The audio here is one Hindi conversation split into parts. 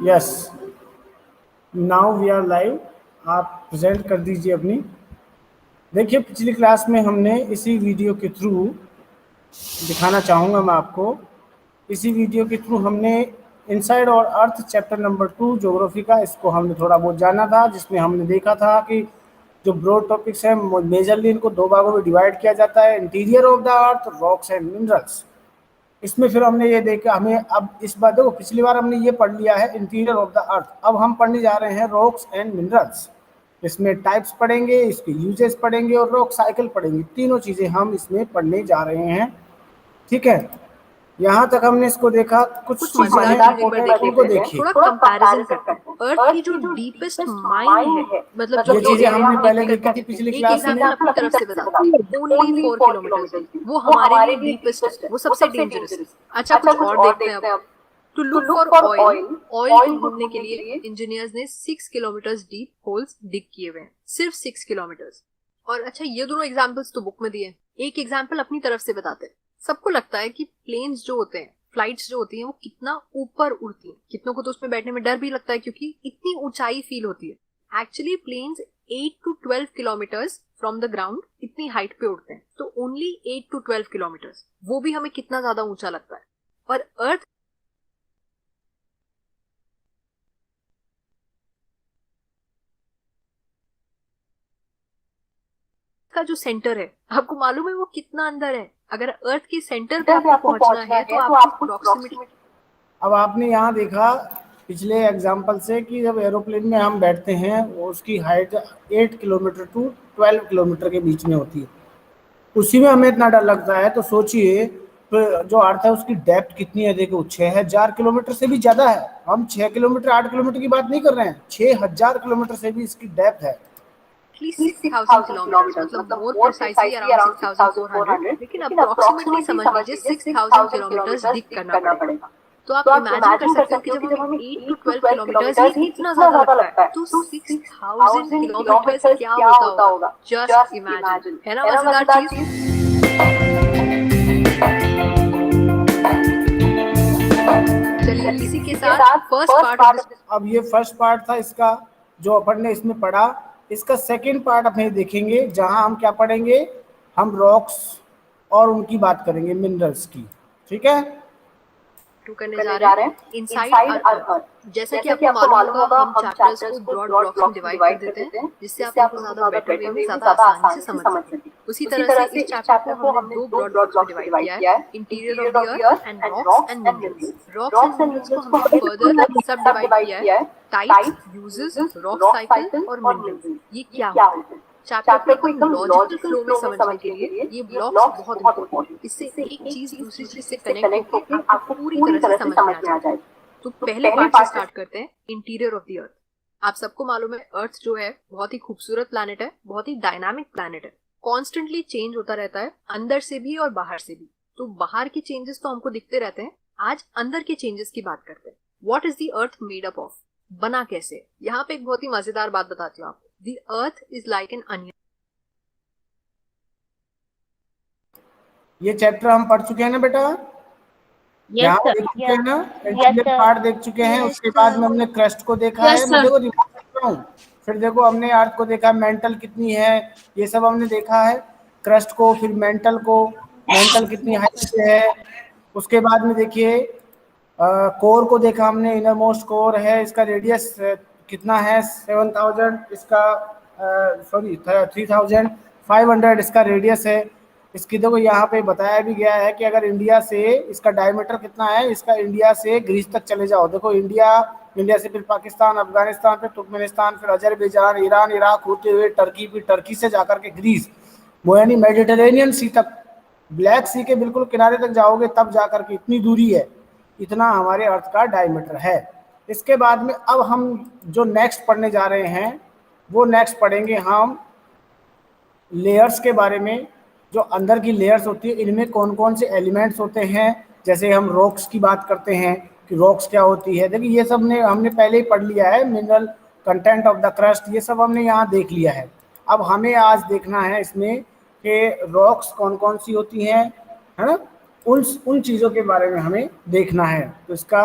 Yes, now we are live. आप प्रेजेंट कर दीजिए अपनी। देखिए, पिछली क्लास में हमने इसी वीडियो के थ्रू दिखाना चाहूँगा मैं आपको, इसी वीडियो के थ्रू हमने इनसाइड और अर्थ चैप्टर नंबर 2 ज्योग्राफी का, इसको हमने थोड़ा बहुत जाना था, जिसमें हमने देखा था कि जो ब्रॉड टॉपिक्स हैं मेजरली इनको दो भागों में डिवाइड किया जाता है, interior of the earth, rocks and minerals. इसमें फिर हमने ये देखा, हमें अब इस बार देखो, पिछली बार हमने ये पढ़ लिया है इंटीरियर ऑफ द अर्थ, अब हम पढ़ने जा रहे हैं रॉक्स एंड मिनरल्स। इसमें टाइप्स पढ़ेंगे, इसके यूजेस पढ़ेंगे और रॉक साइकिल पढ़ेंगे। तीनों चीजें हम इसमें पढ़ने जा रहे हैं। ठीक है, यहाँ तक हमने इसको देखा। कुछ कुछ चीजें मजेदार हैं चीजें पर देख उनको लेते हैं, देखिए। थोड़ा कंपैरिजन करते हैं। अर्थ की जो डीपेस्ट माइन है, मतलब जो ये चीजें एरिया हमने हम पहले देखते देखी थी हैं, पिछली एक क्लास में। एग्जांपल अपनी तरफ से बताते हैं, ओनली 4 किलोमीटर वो हमारे लिए डीपेस्ट है, वो सबसे डेंजरस है। अच्छा, कुछ और देखते हैं अब। To look for oil, oil को ढूंढने के लिए इंजीनियर्स ने 6 किलोमीटर डीप होल्स डिग किए हुए हैं, सिर्फ 6 किलोमीटर। और अच्छा, ये दोनों एग्जाम्पल्स तो बुक में दिए हैं, एक एग्जाम्पल अपनी तरफ से बताते हैं। सबको लगता है कि प्लेन्स जो होते हैं, फ्लाइट्स जो होती हैं, वो कितना ऊपर उड़ती हैं। कितनों को तो उसमें बैठने में डर भी लगता है क्योंकि इतनी ऊंचाई फील होती है। Actually planes 8 to 12 kilometre from the ground इतनी हाइट पे उड़ते हैं, तो ओनली 8 to 12 किलोमीटर, वो भी हमें कितना ज्यादा ऊंचा लगता है। और अर्थ का जो सेंटर है, आपको मालूम है वो कितना अंदर है? अगर अर्थ के सेंटर पे आपको पहुंचना है तो आपको अप्रोक्सीमेटली, अब आपने यहाँ देखा पिछले एग्जाम्पल से कि जब एरोप्लेन में हम बैठते हैं, वो उसकी हाइट 8 किलोमीटर टू 12 किलोमीटर के बीच में होती है। उसी में हमें इतना डर लगता है, तो सोचिए तो जो अर्थ है उसकी डेप्थ कितनी है। देखो, 6,000 किलोमीटर से भी ज्यादा है। हम 6 किलोमीटर 8 किलोमीटर की बात नहीं कर रहे हैं, 6,000 किलोमीटर से भी इसकी डेप्थ है। 6,000 किलोमीटर, मतलब मोर प्रिसाइसली अराउंड 6,400, लेकिन अप्रोक्सीमेटली समझ लीजिए 6,000 किलोमीटर डिग करना पड़ेगा। तो आप इमेजिन कर सकते हो कि जब हमें 8 to 12 किलोमीटर ही इतना ज्यादा लगता है, तो 6,000 किलोमीटर क्या होता होगा? जस्ट इमेजिन, है ना मजेदार चीज? चलिए, इसी के साथ फर्स्ट पार्ट ऑफ दिस, अब ये फर्स्ट पार्ट था इसका, जो अपन ने इसमें पढ़ा। इसका सेकंड पार्ट अपने देखेंगे, जहां हम क्या पढ़ेंगे, हम रॉक्स और उनकी बात करेंगे, मिनरल्स की। ठीक है, करने जा रहे हैं इनसाइड अर्थ। जैसा कि आपको मालूम होगा, हम चैप्टर्स को ब्रॉड ब्लॉक्स में डिवाइड कर देते हैं, जिससे आप इनको ज्यादा बेटर वे में, ज्यादा आसानी से समझ सकें। उसी तरह से इस चैप्टर को हमने दो ब्रॉड ब्लॉक्स में डिवाइड किया है, interior of the earth and rocks and minerals. Rocks and minerals को हमने फर्दर सब डिवाइड किया है, टाइप्स, यूजेस, रॉक साइकिल और मिनरल्स। ये क्या होता है? चैप्टर को एकदम लॉजिकल फ्लो में समझने के लिए ये ब्लॉक्स बहुत इंपॉर्टेंट। इससे एक चीज दूसरी चीज से कनेक्ट होकर आपको पूरी तरह से समझ में आ जाए। तो पहले पार्ट से स्टार्ट करते हैं, इंटीरियर ऑफ द अर्थ। आप सबको मालूम है, अर्थ जो है बहुत ही खूबसूरत प्लैनेट है, बहुत ही डायनामिक प्लैनेट है। कॉन्स्टेंटली चेंज होता रहता है, अंदर से भी और बाहर से भी। तो बाहर के चेंजेस तो हमको दिखते रहते हैं, आज अंदर के चेंजेस की बात करते हैं। What is the earth made up of? बना कैसे? यहाँ पे एक बहुत ही मजेदार बात बताती हूँ आपको। The earth is like an onion. ये चैप्टर हम पढ़ चुके हैं ना बेटा? यहाँ देख चुके हैं ना, इंटीरियर पार्ट देख चुके हैं। उसके बाद में हमने क्रस्ट को देखा है, मैं देखो रिवाइज कर रहा हूँ। फिर देखो हमने अर्थ को देखा, मेंटल कितनी है, ये सब हमने देखा है। क्रस्ट को, फिर मेंटल को, मेंटल कितनी हाइट पे है। उसके बाद में देखिए कोर को देखा हमने, इनर मोस्ट कोर है, इसका रेडियस कितना है, 7,000 इसका, सॉरी 3,500 इसका रेडियस है। इसकी देखो यहाँ पे बताया भी गया है कि अगर इंडिया से, इसका डायमीटर कितना है, इसका इंडिया से ग्रीस तक चले जाओ। देखो इंडिया से फिर पाकिस्तान, अफगानिस्तान, फिर तुर्कमेनिस्तान, फिर अजरबैजान, ईरान, इराक होते हुए टर्की, फिर टर्की से जाकर के ग्रीस, वो यानी मेडिटेरेनियन सी तक, ब्लैक सी के बिल्कुल किनारे तक जाओगे तब जाकर के इतनी दूरी है। इतना हमारे अर्थ का डायमीटर है। इसके बाद में अब हम जो नेक्स्ट पढ़ने जा रहे हैं, वो नेक्स्ट पढ़ेंगे हम लेयर्स के बारे में। जो अंदर की लेयर्स होती है, इनमें कौन कौन से एलिमेंट्स होते हैं। जैसे हम रॉक्स की बात करते हैं कि रॉक्स क्या होती है, देखिए ये सब ने हमने पहले ही पढ़ लिया है। Mineral content of the crust, ये सब हमने यहाँ देख लिया है। अब हमें आज देखना है इसमें कि रॉक्स कौन कौन सी होती हैं, है ना, उन चीज़ों के बारे में हमें देखना है। तो इसका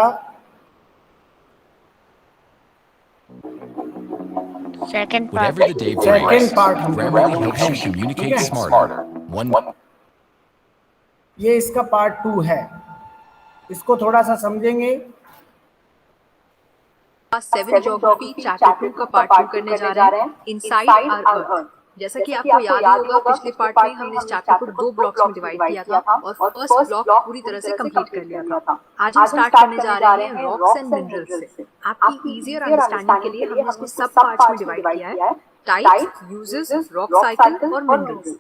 Second part. Whatever the day second brings, part हम Grammarly helps you ठीक communicate है, smarter. One ये इसका पार्ट 2 है, इसको थोड़ा सा समझेंगे। क्लास 7 ज्योग्राफी चैप्टर 2 का पार्ट 2 करने जा रहे हैं, इनसाइड आवर अर्थ। जैसा कि आपको याद ही होगा, पिछले पार्ट में हमने इस चैप्टर को 2 ब्लॉक्स में डिवाइड किया था और फर्स्ट ब्लॉक पूरी तरह से कंप्लीट कर लिया था। आज हम स्टार्ट करने जा रहे हैं रॉक्स एंड मिनरल्स से। आपकी इजियर अंडरस्टैंडिंग के लिए हमने इसको सब पार्ट्स में डिवाइड किया है, टाइप्स, यूजेस, रॉक साइकिल और मिनरल्स।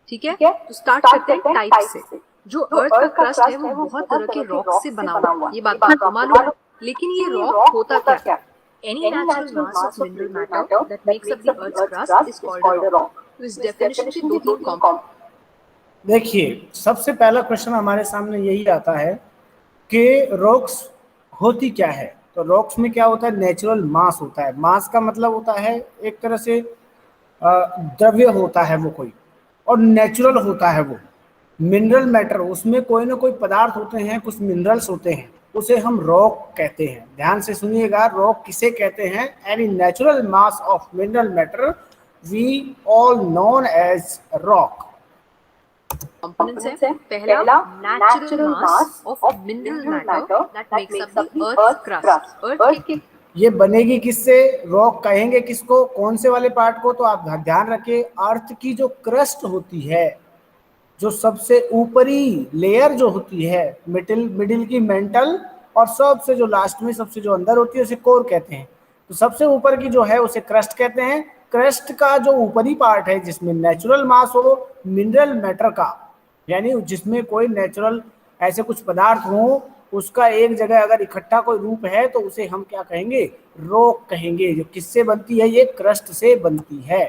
ठीक है, तो स्टार्ट करते हैं टाइप से। जो अर्थ का क्रस्ट है वो बहुत तरह के रॉक से बना हुआ है, ये बात आपको मालूम है। लेकिन ये रॉक होता क्या है? Any natural mass of mineral matter that makes up the Earth's crust is called a rock. तो इस डेफिनेशन के 2-3 कॉम्पोनेंट। देखिए, सबसे पहला क्वेश्चन हमारे सामने यही आता है कि रॉक्स होती क्या है। तो रॉक्स में क्या होता है? नेचुरल मास होता है। मास का मतलब होता है एक तरह से द्रव्य होता है वो कोई, और नेचुरल होता है वो। मिनरल मैटर, उसमें कोई ना कोई पदार्थ होते हैं, कुछ मिनरल्स होते हैं, उसे हम रॉक कहते हैं। ध्यान से सुनिएगा, रॉक किसे कहते हैं? Any natural mass of mineral matter we all known as rock. Components है, पहला natural mass of mineral matter that makes up the earth crust. Earth के ये बनेगी किससे? रॉक कहेंगे किसको? कौन से वाले पार्ट को? तो आप ध्यान रखिए, अर्थ की जो क्रस्ट होती है, जो सबसे ऊपरी लेयर जो होती है, मिडिल की मेंटल, और सबसे जो लास्ट में सबसे जो अंदर होती है उसे कोर कहते हैं। तो सबसे ऊपर की जो है उसे क्रस्ट कहते हैं। क्रस्ट का जो ऊपरी पार्ट है जिसमें नेचुरल मास हो मिनरल मैटर का, यानी जिसमें कोई नेचुरल ऐसे कुछ पदार्थ हो, उसका एक जगह अगर इकट्ठा कोई रूप है तो उसे हम क्या कहेंगे? रॉक कहेंगे। जो किससे बनती है? ये क्रस्ट से बनती है।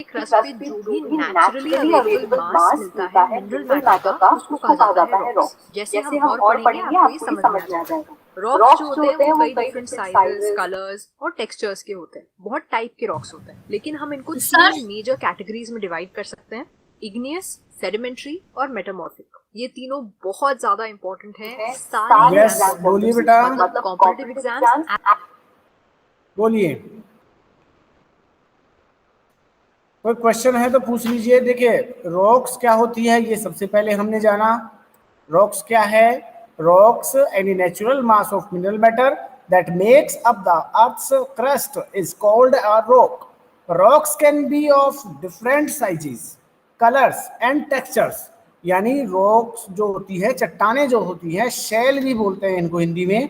क्रस्ट पे जो भी नेचुरली अवेलेबल मास मिलता है मिनरल मैटर का, उसको कहा जाता है रॉक्स। जैसे हम और पढ़ेंगे आपको ये समझ में आ जाएगा। रॉक्स जो होते हैं वो कई डिफरेंट साइजेस, कलर्स और टेक्सचर्स के होते हैं। बहुत टाइप के रॉक्स होते हैं, लेकिन हम इनको 3 मेजर कैटेगरीज में डिवाइड कर सकते हैं: इग्नियस, सेडिमेंट्री और मेटामॉर्फिक। ये तीनों बहुत ज्यादा इंपॉर्टेंट हैं सारे बोलिए बेटा, मतलब कॉम्पिटिटिव एग्जाम्स। बोलिए, कोई क्वेश्चन है तो पूछ लीजिए। देखिए, रॉक्स क्या होती है ये सबसे पहले हमने जाना। रॉक्स क्या है? Rocks any natural mass of mineral matter that makes up the earth's crust is called a rock. Rocks can be of different sizes, colors and textures. यानी रॉक्स जो होती है, चट्टाने जो होती है, शेल भी बोलते हैं इनको हिंदी में,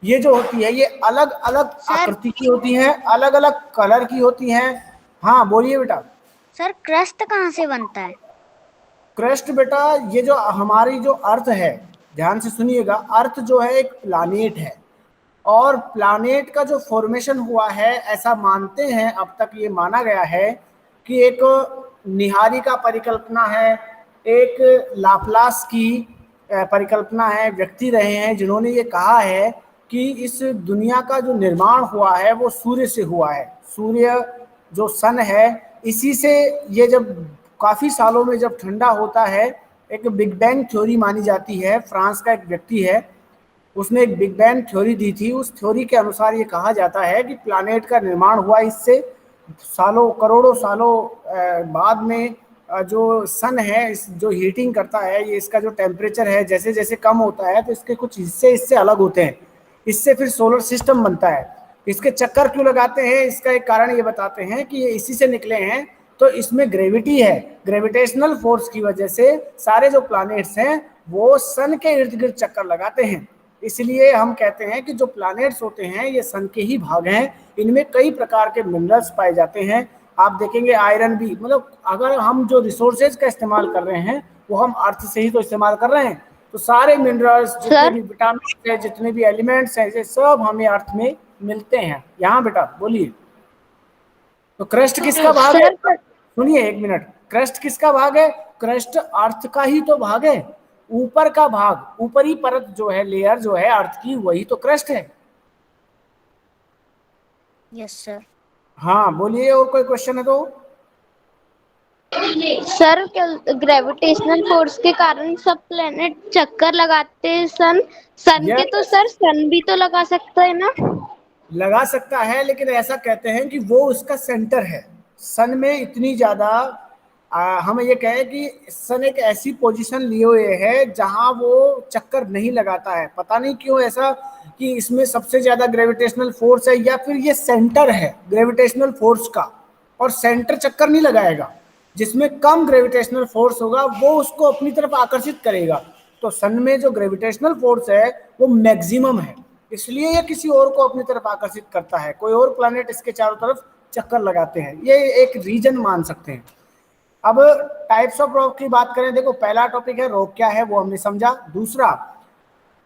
ये जो होती है ये अलग अलग आकृति की होती है, अलग अलग कलर की होती है। हाँ बोलिए बेटा। सर क्रस्ट कहाँ से बनता है? क्रस्ट बेटा, ये जो हमारी जो अर्थ है, ध्यान से सुनिएगा, अर्थ जो है एक प्लानेट है, और प्लानेट का जो फॉर्मेशन हुआ है, ऐसा मानते हैं, अब तक ये माना गया है कि एक निहारी का परिकल्पना है, एक लाप्लास की परिकल्पना है, व्यक्ति रहे हैं जिन्होंने ये कहा है कि इस दुनिया का जो निर्माण हुआ है वो सूर्य से हुआ है। सूर्य जो सन है, इसी से ये जब काफ़ी सालों में जब ठंडा होता है, एक बिग बैंग थ्योरी मानी जाती है। फ्रांस का एक व्यक्ति है, उसने एक बिग बैंग थ्योरी दी थी। उस थ्योरी के अनुसार ये कहा जाता है कि प्लैनेट का निर्माण हुआ इससे सालों, करोड़ों सालों बाद में जो सन है, इस जो हीटिंग करता है, ये इसका जो टेम्परेचर है जैसे जैसे कम होता है तो इसके कुछ हिस्से इससे अलग होते हैं, इससे फिर सोलर सिस्टम बनता है। इसके चक्कर क्यों लगाते हैं, इसका एक कारण ये बताते हैं कि ये इसी से निकले हैं। तो इसमें ग्रेविटी है, ग्रेविटेशनल फोर्स की वजह से सारे जो प्लैनेट्स हैं वो सन के इर्द गिर्द चक्कर लगाते हैं। इसलिए हम कहते हैं कि जो प्लैनेट्स होते हैं ये सन के ही भाग हैं। इनमें कई प्रकार के मिनरल्स पाए जाते हैं। आप देखेंगे आयरन भी, मतलब अगर हम जो रिसोर्सेज का इस्तेमाल कर रहे हैं वो हम अर्थ से ही तो इस्तेमाल कर रहे हैं। तो सारे मिनरल्स, जितने भी विटामिन है, जितने भी एलिमेंट्स हैं, ये सब हमें अर्थ में मिलते हैं। यहाँ बेटा बोलिए, तो क्रस्ट किसका भाग है? सुनिए एक मिनट, क्रस्ट किसका भाग है? क्रस्ट अर्थ का ही तो भाग है। ऊपर का भाग, ऊपरी परत जो है, लेयर जो है अर्थ की, वही तो क्रस्ट है। Yes sir. हाँ बोलिए, और कोई क्वेश्चन है तो? सर ग्रेविटेशनल फोर्स के कारण सब प्लेनेट चक्कर लगाते हैं सन के, तो सर सन भी तो लगा सकता है ना? लगा सकता है, लेकिन ऐसा कहते हैं कि वो उसका सेंटर है। सन में इतनी ज्यादा हम ये कहें कि सन एक ऐसी पोजीशन लिए हुए है जहां वो चक्कर नहीं लगाता है। पता नहीं क्यों ऐसा कि इसमें सबसे ज्यादा ग्रेविटेशनल फोर्स है, या फिर ये सेंटर है ग्रेविटेशनल फोर्स का, और सेंटर चक्कर नहीं लगाएगा। जिसमें कम ग्रेविटेशनल फोर्स होगा वो उसको अपनी तरफ आकर्षित करेगा। तो सन में जो ग्रेविटेशनल फोर्स है वो मैक्सिमम है, इसलिए ये किसी और को अपनी तरफ आकर्षित करता है। कोई और प्लैनेट इसके चारों तरफ चक्कर लगाते हैं, ये एक रीजन मान सकते हैं। अब टाइप्स ऑफ रॉक की बात करें, देखो पहला टॉपिक है रॉक क्या है, वो हमने समझा। दूसरा,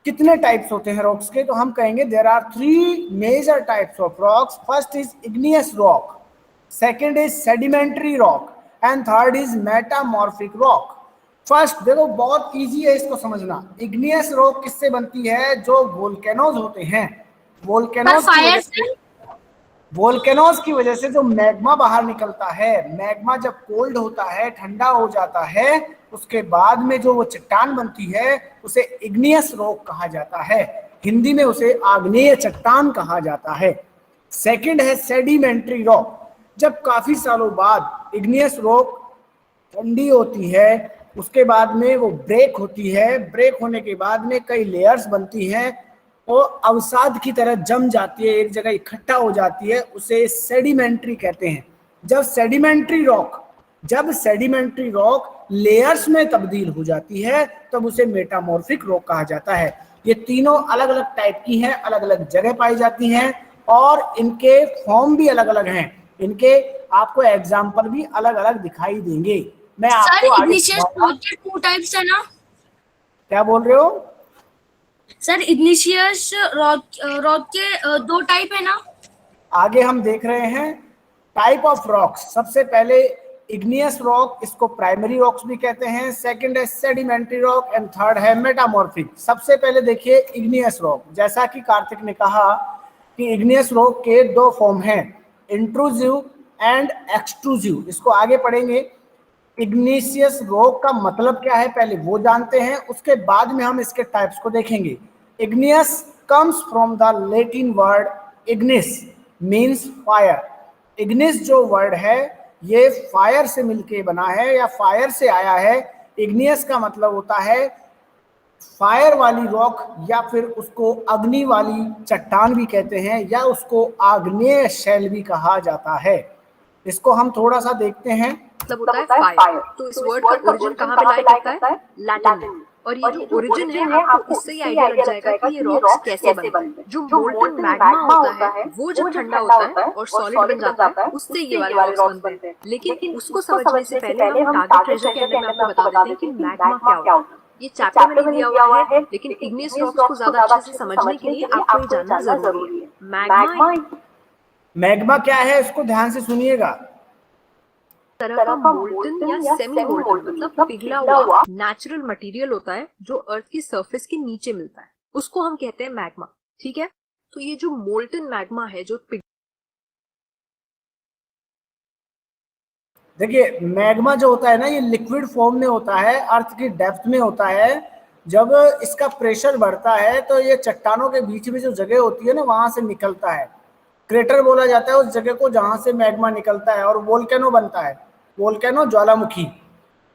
कितने टाइप्स होते हैं रॉक्स के, तो हम कहेंगे there are 3 major types of rocks. First is igneous rock, second is sedimentary rock, and third is metamorphic rock. First देखो, बहुत इजी है इसको समझना। इग्नियस रॉक किससे बनती है? जो वोल्केनोज होते हैं, वोल्केनोज की वजह से जो मैग्मा बाहर निकलता है। मैग्मा जब कोल्ड होता है, ठंडा हो जाता है, उसके बाद में जो वो चट्टान बनती है उसे इग्नियस रॉक कहा जाता है। हिंदी में उसे आग्नेय चट्टान कहा जाता है। सेकंड है सेडिमेंट्री रॉक। जब काफी सालों बाद इग्नियस रॉक ठंडी होती है, उसके बाद में वो ब्रेक होती है। ब्रेक होने के बाद में कई लेयर्स बनती हैं, वो अवसाद की तरह जम जाती है, एक जगह इकट्ठा हो जाती है, उसे सेडिमेंट्री कहते हैं। जब सेडिमेंट्री रॉक लेयर्स में तब्दील हो जाती है तब उसे मेटामॉर्फिक रॉक कहा जाता है। ये तीनों अलग अलग टाइप की हैं, अलग अलग जगह पाई जाती हैं, और इनके फॉर्म भी अलग अलग हैं। इनके आपको एग्जाम्पल भी अलग अलग दिखाई देंगे। मैं आपको इग्निशियस रॉक के 2 टाइप्स है ना? क्या बोल रहे हो सर, इग्निशियस रॉक के 2 टाइप है ना? आगे हम देख रहे हैं टाइप ऑफ रॉक्स। सबसे पहले इग्नियस रॉक, इसको प्राइमरी रॉक्स भी कहते हैं। सेकंड है सेडिमेंट्री रॉक, एंड थर्ड है मेटामॉर्फिक। सबसे पहले देखिए इग्नियस रॉक। जैसा कि कार्तिक ने कहा कि इग्नियस रॉक के 2 फॉर्म हैं, इंट्रूसिव एंड एक्सट्रूसिव। इसको आगे पढ़ेंगे। इग्निशियस रॉक का मतलब क्या है पहले वो जानते हैं, उसके बाद में हम इसके टाइप्स को देखेंगे। Igneous comes from the Latin word Ignis means fire. Ignis जो वर्ड है ये फायर से मिलके बना है या फायर से आया है। इग्नियस का मतलब होता है फायर वाली रॉक, या फिर उसको अग्नि वाली चट्टान भी कहते हैं, या उसको आग्नेय शैल भी कहा जाता है। इसको हम थोड़ा सा देखते हैं। मतलब होता है फायर। तो इस वर्ड का ओरिजिन कहाँ पे लाई करता है? लैटिन में। और ये जो ओरिजिन है आपको इससे ही आइडिया लग जाएगा कि ये रॉक्स कैसे बनते हैं। जो मोल्टन मैग्मा होता है वो जब ठंडा होता है और सॉलिड बन जाता है, उससे ये वाले रॉक्स बनते हैं। लेकिन उसको समझने से पहले हम टारगेट ट्रेजर के अंदर में आपको बता देते हैं कि मैग्मा क्या होता है। ये चैप्टर में नहीं दिया हुआ है, लेकिन इग्नियस रॉक्स को ज्यादा अच्छे से समझने के लिए आपको ये जानना जरूरी है। मैग्मा क्या है, इसको ध्यान से सुनिएगा। तरह का मोल्टन या सेमी मोल्टन मतलब पिघला हुआ नेचुरल मटेरियल होता है जो अर्थ की सरफेस के नीचे मिलता है, उसको हम कहते हैं मैग्मा। ठीक है, तो ये जो मोल्टन मैग्मा है जो देखिए मैग्मा जो होता है ना, ये लिक्विड फॉर्म में होता है, अर्थ की डेप्थ में होता है। जब इसका प्रेशर बढ़ता है तो ये चट्टानों के बीच में जो जगह होती है ना, वहां से निकलता है। क्रेटर बोला जाता है उस जगह को जहां से मैग्मा निकलता है, और वोल्केनो बनता है। वोल्केनो ज्वालामुखी,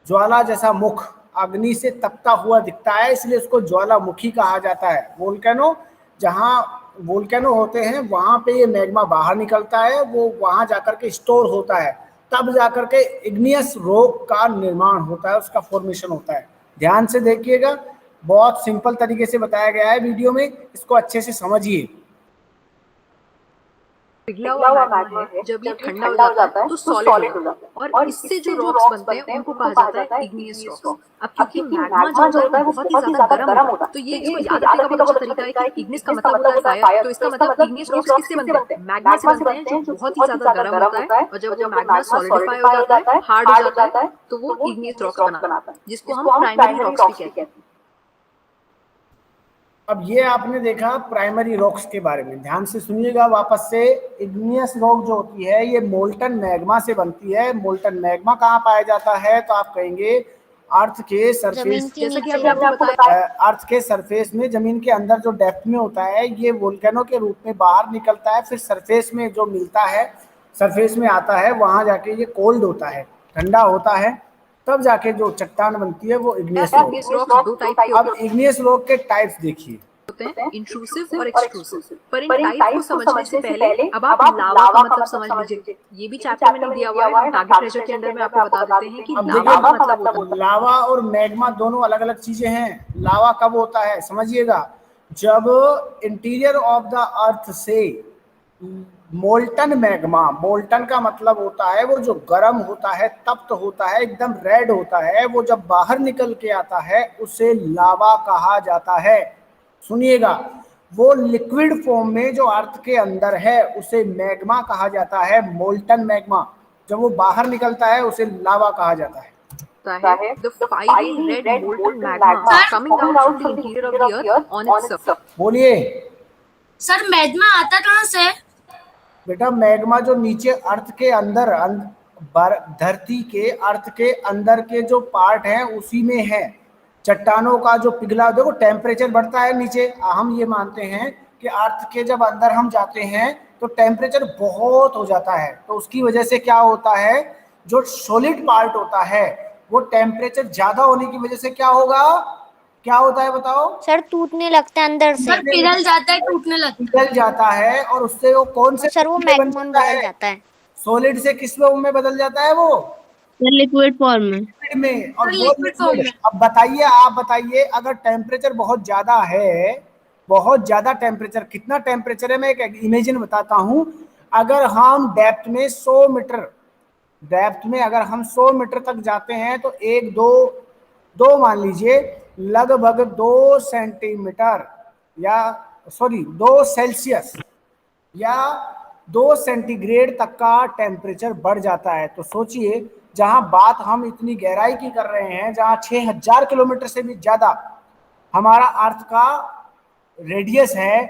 ज्वाला जैसा मुख, अग्नि से तपता हुआ दिखता है, इसलिए उसको ज्वालामुखी कहा जाता है। वोल्केनो, जहां वोल्केनो होते हैं वहां पे ये मैग्मा बाहर निकलता है, वो वहां जाकर के स्टोर होता है, तब जाकर के इग्नियस रॉक का निर्माण होता है, उसका फॉर्मेशन होता है। ध्यान से देखिएगा, बहुत सिंपल तरीके से बताया गया है वीडियो में, इसको अच्छे से समझिए। पिघला हुआ मैग्मा है, जब ये ठंडा हो जाता है तो सॉलिड हो जाता है, और इससे जो रॉक्स बनते हैं उनको कहा जाता है इग्नियस रॉक्स। अब क्योंकि मैग्मा जो होता है वो बहुत ही ज्यादा गर्म होता है, तो ये इसको याद रखने का बहुत अच्छा तरीका है कि इग्निस का मतलब होता है फायर। तो इसका मतलब इग्नियस रॉक्स किससे बनते हैं? मैग्मा से बनते हैं, जो बहुत ही ज्यादा गर्म होता है, और जब वो मैग्मा सॉलिडिफाई हो जाता है, हार्ड हो जाता है, तो वो इग्नियस रॉक्स बनाता है, जिसको हम प्राइमरी रॉक्स भी कहते हैं। अब ये आपने देखा प्राइमरी रॉक्स के बारे में, ध्यान से सुनिएगा वापस से। इग्नियस रॉक जो होती है ये मोल्टन मैग्मा से बनती है। मोल्टन मैग्मा कहाँ पाया जाता है, तो आप कहेंगे अर्थ के जमीन सरफेस के जैसा कि नीचे। अभी आपको बताया अर्थ के सरफेस में, जमीन के अंदर जो डेप्थ में होता है, ये वोल्केनो के रूप में बाहर निकलता है, फिर सरफेस में जो मिलता है, सरफेस में आता है, वहां जाके ये कोल्ड होता है, ठंडा होता है, तब जाके जो चट्टान बनती है वो इग्नियस रॉक। इग्नियस रॉक्स दो टाइप के अब इग्नियस रॉक के टाइप्स देखिए। होते हैं, इंट्रूसिव और एक्सट्रूसिव। पर इन टाइप को समझने से पहले अब आप लावा का मतलब समझ लीजिए। ये भी चैप्टर में दिया हुआ है, हम टारगेट प्रेशर के अंदर में आपको बता देते हैं कि अब लावा का मतलब देखिए, होता है। लावा और मैग्मा दोनों अलग अलग चीजें हैं। लावा कब होता है समझिएगा, जब इंटीरियर ऑफ द अर्थ से मोल्टन मैग्मा, मोल्टन का मतलब होता है वो जो गर्म होता है, तप्त होता है, एकदम रेड होता है, वो जब बाहर निकल के आता है उसे लावा कहा जाता है। सुनिएगा, वो लिक्विड फॉर्म में जो अर्थ के अंदर है उसे मैग्मा कहा जाता है, मोल्टन मैग्मा। जब वो बाहर निकलता है उसे लावा कहा जाता है। The fiery red molten magma coming out from the interior of the earth on its surface. बोलिए सर मैग्मा आता कहाँ से है? बेटा, मैग्मा जो नीचे अर्थ के अंदर धरती के अर्थ के अंदर के जो पार्ट हैं उसी में है। चट्टानों का जो पिघला, देखो टेम्परेचर बढ़ता है नीचे। हम ये मानते हैं कि अर्थ के जब अंदर हम जाते हैं तो टेम्परेचर बहुत हो जाता है, तो उसकी वजह से क्या होता है, जो सॉलिड पार्ट होता है वो टेम्परेचर ज्यादा होने की वजह से क्या होगा, क्या होता है बताओ सर टूटने लगता है अंदर से। सर पिघल जाता है, टूटने लगता है। पिघल जाता है, और उससे वो कौन से सर वो फॉर्म में बन मैग्मा में जाता बदल है, जाता है। सॉलिड से किस फॉर्म में बदल जाता है वो, लिक्विड फॉर्म में। लिक्विड में। और वो लिक्विड फॉर्म लिक्विड, में। अब बताइए, आप बताइए, अगर टेम्परेचर बहुत ज्यादा है, बहुत ज्यादा टेम्परेचर, कितना टेम्परेचर है, मैं एक इमेजिन बताता हूं। अगर हम डेप्थ में 100 मीटर, डेप्थ में अगर हम 100 मीटर तक जाते हैं तो एक दो दो मान लीजिए, लगभग 2 सेंटीमीटर, या सॉरी 2 सेल्सियस या 2 सेंटीग्रेड तक का टेम्परेचर बढ़ जाता है। तो सोचिए, जहां बात हम इतनी गहराई की कर रहे हैं, जहां 6000 किलोमीटर से भी ज्यादा हमारा अर्थ का रेडियस है,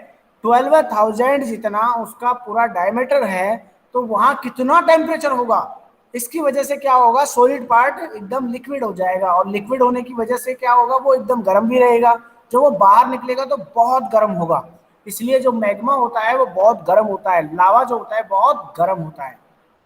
12,000 जितना उसका पूरा डायमीटर है, तो वहां कितना टेम्परेचर होगा। इसकी वजह से क्या होगा, सॉलिड पार्ट एकदम लिक्विड हो जाएगा, और लिक्विड होने की वजह से क्या होगा, वो एकदम गर्म भी रहेगा। जब वो बाहर निकलेगा तो बहुत गर्म होगा। इसलिए जो मैग्मा होता है वो बहुत गर्म होता है, लावा जो होता है बहुत गर्म होता है।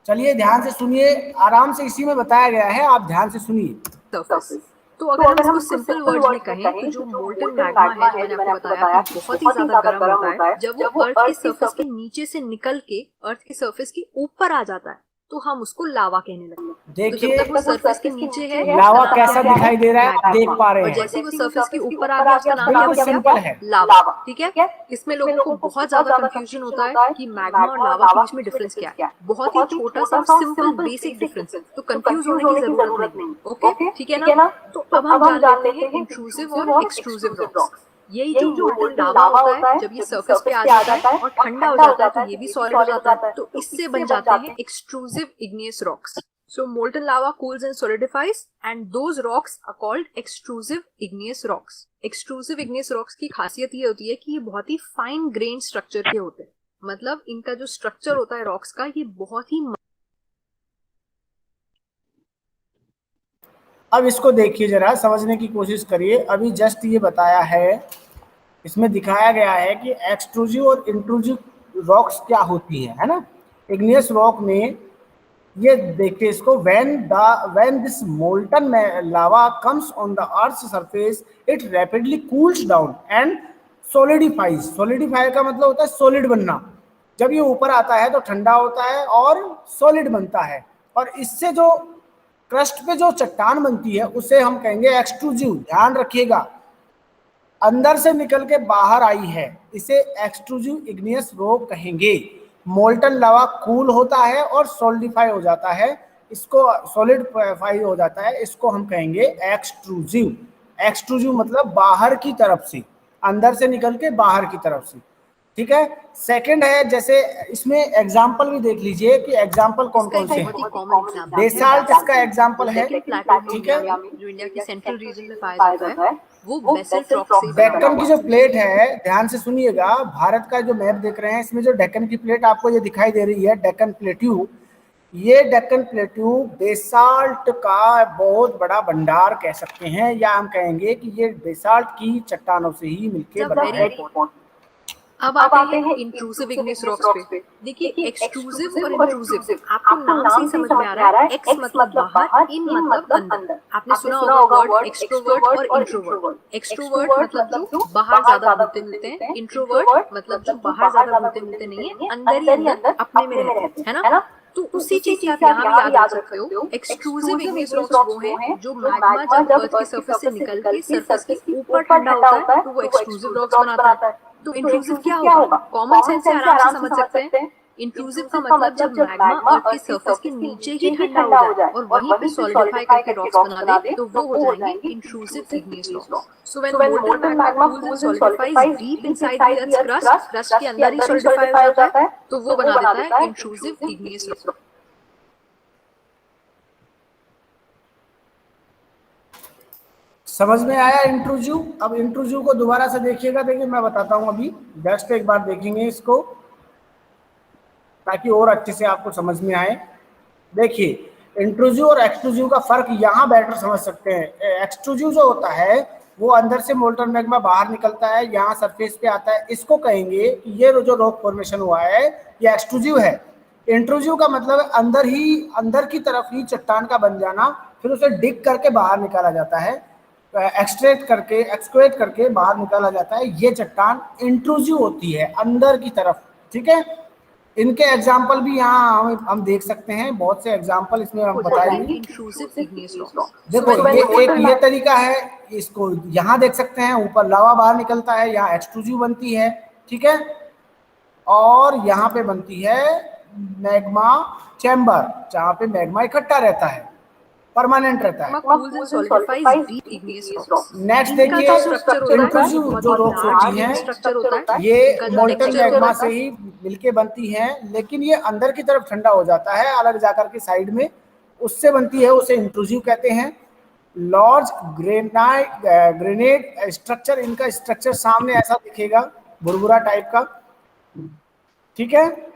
चलिए ध्यान से सुनिए, आराम से इसी में बताया गया है, आप ध्यान से सुनिए। सरफेस। तो अगर हम इसको सिंपल वर्ड्स में कहें तो जो मोल्टन मैग्मा है, जो मैंने आपको बताया कि बहुत ही ज्यादा गर्म होता है, जब वो अर्थ के सरफेस के नीचे से निकल के अर्थ के सरफेस के ऊपर आ जाता है तो हम उसको लावा कहने लगते हैं। तो देखिए जब तक वो सरफेस के नीचे है, लावा उसका नाम कैसा क्या है? दिखाई दे रहा है, आप देख पा रहे और हैं। जैसे ही वो सरफेस के ऊपर आ गया, उसका नाम क्या बिल्कुल बन सिंपल गया? है। लावा। ठीक है, इसमें लोगों को बहुत ज्यादा कंफ्यूजन होता है कि मैग्मा और लावा के बीच में डिफरेंस क्या है। बहुत ही छोटा सा सिंपल बेसिक डिफरेंस है, तो कंफ्यूज होने की जरूरत नहीं। ओके, ठीक है ना। तो अब हम जान लेते हैं इंट्रूसिव और एक्सट्रूसिव रॉक्स। यही जो मोल्टन लावा होता है, जब ये सरफेस पे आ जाता है और ठंडा हो जाता है तो ये भी सॉलिड हो जाता है, तो इससे बन जाते हैं extrusive igneous rocks. So molten lava cools and solidifies, and those rocks are called extrusive igneous rocks. Extrusive igneous rocks की खासियत ये होती है कि ये बहुत ही फाइन ग्रेन स्ट्रक्चर के होते हैं। मतलब इनका जो स्ट्रक्चर होता है रॉक्स का, ये बहुत ही। अब इसको देखिए, जरा समझने की कोशिश करिए। अभी जस्ट ये बताया है, इसमें दिखाया गया है कि एक्सट्रूसिव और इंट्रूसिव रॉक्स क्या होती है ना। इग्नियस रॉक में ये देखिए इसको, when this molten lava comes on the earth's surface, it rapidly cools down and solidifies। solidify का मतलब होता है सॉलिड बनना। जब ये ऊपर आता है तो ठंडा होता है और सॉलिड बनता है, और इससे जो क्रस्ट पे जो चट्टान बनती है उसे हम कहेंगे एक्सट्रूसिव। ध्यान रखिएगा, अंदर से निकल के बाहर आई है, इसे एक्सट्रूसिव इग्नियस रॉक कहेंगे। मोल्टन लावा कूल होता है और सॉलिडिफाई हो जाता है, इसको सॉलिडिफाई हो जाता है, इसको हम कहेंगे एक्सट्रूसिव। एक्सट्रूसिव मतलब बाहर की तरफ से, अंदर से निकल के बाहर की तरफ से। ठीक है। सेकंड है, जैसे इसमें एग्जांपल भी देख लीजिए कि एग्जांपल कौन कौन से हैं। बेसाल्ट इसका एग्जांपल है। ठीक है, जो इंडिया की सेंट्रल रीजन में पाया जाता है, वो बेसल्ट रॉक से डेक्कन की जो प्लेट है, ध्यान से सुनिएगा, भारत का जो मैप देख रहे हैं इसमें जो डेक्कन की प्लेट आपको ये दिखाई दे रही है, डेक्कन प्लेट्यू, ये डेक्कन प्लेट्यू बेसाल्ट का बहुत बड़ा भंडार कह सकते हैं, या हम कहेंगे कि ये बेसाल्ट की चट्टानों से ही मिलके बना है। अब आते हैं इंट्रूसिव इग्नियस रॉक्स पे। देखिए एक्सट्रूसिव और इंट्रूसिव आपको नाम से ही समझ में आ रहा है। एक्स मतलब बाहर, इन मतलब अंदर। आपने सुना होगा वर्ड एक्सट्रोवर्ट और इंट्रोवर्ट। एक्सट्रोवर्ट मतलब जो बाहर ज्यादा घुलते मिलते हैं, इंट्रोवर्ट मतलब जो बाहर ज्यादा घुलते मिलते नहीं है, अंदर ही अंदर अपने में रहते हैं, है ना। तो उसी चीज से आप यहाँ भी याद रख सकते हो। एक्सट्रूसिव इग्नियस रॉक्स वो हैं जो मैग्मा जब अर्थ की सरफेस से निकल के सरफेस के ऊपर ठंडा होता है तो वो एक्सट्रूसिव रॉक्स बनाता है। तो इंट्रूसिव क्या होगा? कॉमन सेंस से आराम से समझ सकते हैं। इंट्रूसिव का मतलब जब मैग्मा अर्थ की सरफेस के नीचे ही ठंडा हो जाए और वहीं पे सॉलिडिफाई करके रॉक्स बना दे तो वो हो जाएंगे intrusive igneous rocks. So when molten magma cools and solidifies deep inside the earth's crust, crust के अंदर ही सॉलिडिफाई हो जाता है तो वो बना देता है इंट्रूसिव इग्नियस रॉक्स। समझ में आया इंट्रूसिव? अब इंट्रूसिव को दोबारा से देखिएगा, देखिए मैं बताता हूं, अभी जस्ट एक बार देखेंगे इसको ताकि और अच्छे से आपको समझ में आए। देखिए इंट्रूसिव और एक्सट्रूसिव का फर्क यहाँ बेटर समझ सकते हैं। एक्सट्रूसिव जो होता है वो अंदर से मोल्टन मैग्मा बाहर निकलता है, यहाँ सरफेस पे आता है, इसको कहेंगे कि ये जो रॉक फॉर्मेशन हुआ है ये एक्सट्रूसिव है। इंट्रूसिव का मतलब है अंदर ही, अंदर की तरफ ही चट्टान का बन जाना, फिर उसे डिग करके बाहर निकाला जाता है, एक्सक्वेट करके बाहर निकाला जाता है। ये चट्टान इंट्रूसिव होती है अंदर की तरफ, ठीक है। इनके एग्जाम्पल भी यहाँ हम देख सकते हैं, बहुत से एग्जाम्पल इसमें हम बताएंगे। Intrusive igneous rocks. देखो ये एक ये तरीका है, इसको यहाँ देख सकते हैं, ऊपर लावा बाहर निकलता है, यहाँ एक्सट्रूसिव बनती है, ठीक है। और यहाँ पे बनती है मैग्मा चैम्बर, जहाँ पे मैग्मा इकट्ठा रहता है, परमानेंट रहता है। नेक्स्ट देखिए इंट्रूसिव जो रॉक्स होती हैं ये मोल्टन मैग्मा से ही मिलके बनती हैं, लेकिन ये अंदर की तरफ ठंडा हो जाता है अलग जाकर के साइड में, उससे बनती है, उसे इंट्रूसिव कहते हैं। लार्ज ग्रेनाइट स्ट्रक्चर, इनका स्ट्रक्चर सामने ऐसा दिखेगा, भुरभुरा टाइप का, ठीक है।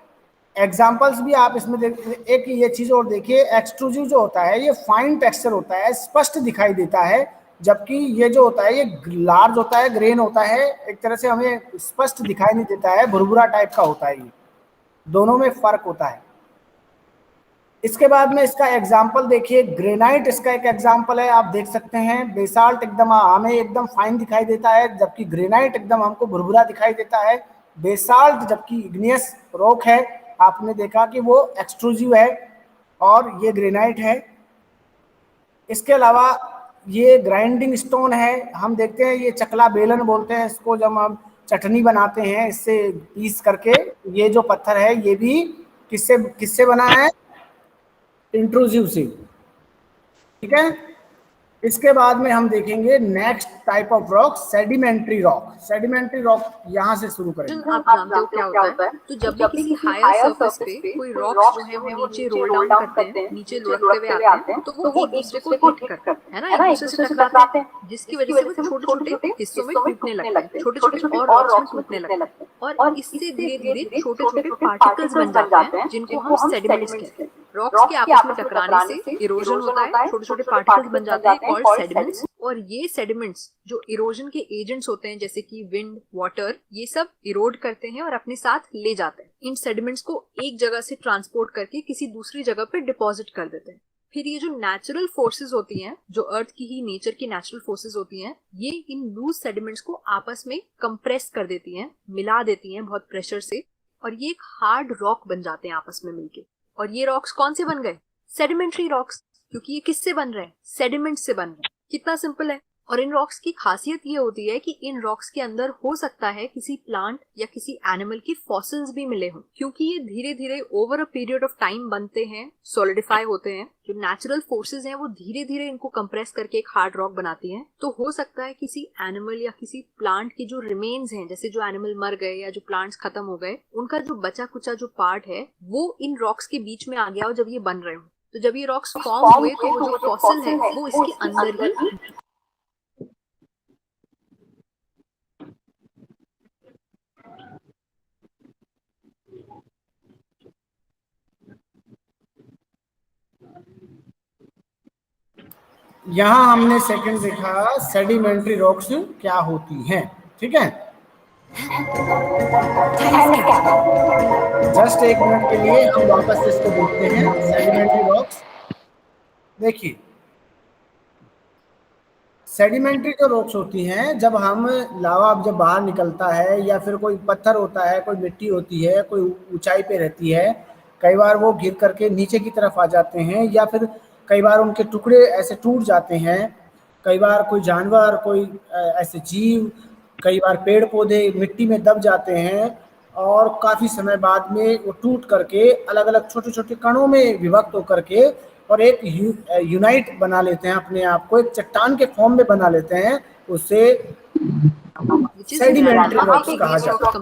एग्जाम्पल्स भी आप इसमें देख, एक ये चीज और देखिए, एक्सट्रूसिव जो होता है ये फाइन टेक्सचर होता है, स्पष्ट दिखाई देता है, जबकि ये जो होता है ये लार्ज होता है, ग्रेन होता है, एक तरह से हमें स्पष्ट दिखाई नहीं देता है, भुरभुरा टाइप का होता है। ये दोनों में फर्क होता है। इसके बाद में इसका एग्जाम्पल देखिए, ग्रेनाइट इसका एक एग्जाम्पल है, आप देख सकते हैं। बेसाल्ट एकदम हमें एकदम फाइन दिखाई देता है, जबकि ग्रेनाइट एकदम हमको भुरभुरा दिखाई देता है। बेसाल्ट जबकि इग्नियस रॉक है, आपने देखा कि वो एक्सट्रूसिव है, और ये ग्रेनाइट है। इसके अलावा ये ग्राइंडिंग स्टोन है, हम देखते हैं ये चकला बेलन बोलते हैं इसको, जब हम चटनी बनाते हैं इससे पीस करके। ये जो पत्थर है ये भी किससे किससे बना है? इंट्रूसिव से, ठीक है। इसके बाद में हम देखेंगे next type of rock, sedimentary rock. Sedimentary rock यहाँ से शुरू करेंगे। आप जानते हो क्या होता है? तो जब भी किसी हायर सरफेस पे कोई रॉक्स जो है वो नीचे रोल डाउन करते हैं, नीचे लुढ़कते हुए आते हैं, तो वो एक दूसरे को हिट करते हैं, है ना, एक दूसरे से टकराते हैं, जिसकी वजह से वो छोटे छोटे हिस्सों में टूटने लगते हैं, छोटे छोटे और रॉक्स में टूटने लगते हैं, और इससे धीरे धीरे छोटे छोटे पार्टिकल्स बन जाते हैं जिनको हम सेडिमेंट्स कहते हैं। रॉक्स के आपस में टकराने से इरोजन होता है, छोटे छोटे पार्टिकल्स बन जाते हैं कॉल्ड सेडिमेंट्स। और ये सेडिमेंट्स जो इरोजन के एजेंट्स होते हैं जैसे कि विंड, वाटर, ये सब इरोड करते हैं और अपने साथ ले जाते हैं। इन सेडिमेंट्स को एक जगह से ट्रांसपोर्ट करके किसी दूसरी जगह पे डिपॉजिट कर देते हैं। फिर ये जो नेचुरल फोर्सेस होती हैं, जो अर्थ की ही नेचर की नेचुरल फोर्सेस होती हैं, ये इन लूज सेडिमेंट्स को आपस में कंप्रेस कर देती हैं, मिला देती हैं बहुत प्रेशर से, और ये एक हार्ड रॉक बन जाते हैं आपस में मिलके। और ये रॉक्स कौन से बन गए? सेडिमेंट्री रॉक्स, क्योंकि ये किससे बन रहे हैं? सेडिमेंट से बन रहे हैं। कितना सिंपल है। और इन रॉक्स की खासियत ये होती है कि इन रॉक्स के अंदर हो सकता है किसी प्लांट या किसी एनिमल की फॉसिल्स भी मिले हों, क्योंकि ये धीरे धीरे over a period of time बनते हैं, सॉलिडिफाई होते हैं। जो नेचुरल फोर्सेस हैं वो धीरे धीरे इनको कंप्रेस करके एक हार्ड रॉक बनाती हैं। तो हो सकता है किसी एनिमल या किसी प्लांट की जो रिमेन्स हैं, जैसे जो एनिमल मर गए या जो प्लांट्स खत्म हो गए, उनका जो बचा कुचा जो पार्ट है वो इन रॉक्स के बीच में आ गया हो जब ये बन रहे हो। तो जब ये रॉक्स फॉर्म हुए तो वो जो फॉसिल है वो इसके अंदर ही यहाँ हमने सेकंड देखा सेडिमेंट्री रॉक्स क्या होती हैं, ठीक है। जस्ट एक मिनट के लिए हम वापस इसको देखते हैं सेडिमेंट्री रॉक्स। देखिए सेडिमेंट्री जो रॉक्स होती हैं, जब हम लावा जब बाहर निकलता है या फिर कोई पत्थर होता है, कोई मिट्टी होती है, कोई ऊंचाई पे रहती है, कई बार वो गिर करके नीचे की तरफ आ जाते हैं या फिर कई बार उनके टुकड़े ऐसे टूट जाते हैं। कई बार कोई जानवर, कोई ऐसे जीव, कई बार पेड़ पौधे मिट्टी में दब जाते हैं और काफ़ी समय बाद में वो टूट करके अलग अलग छोटे छोटे कणों में विभक्त होकर के और एक यूनाइट बना लेते हैं, अपने आप को एक चट्टान के फॉर्म में बना लेते हैं, उसे सेडिमेंट्री रॉक्स कहा जाता है।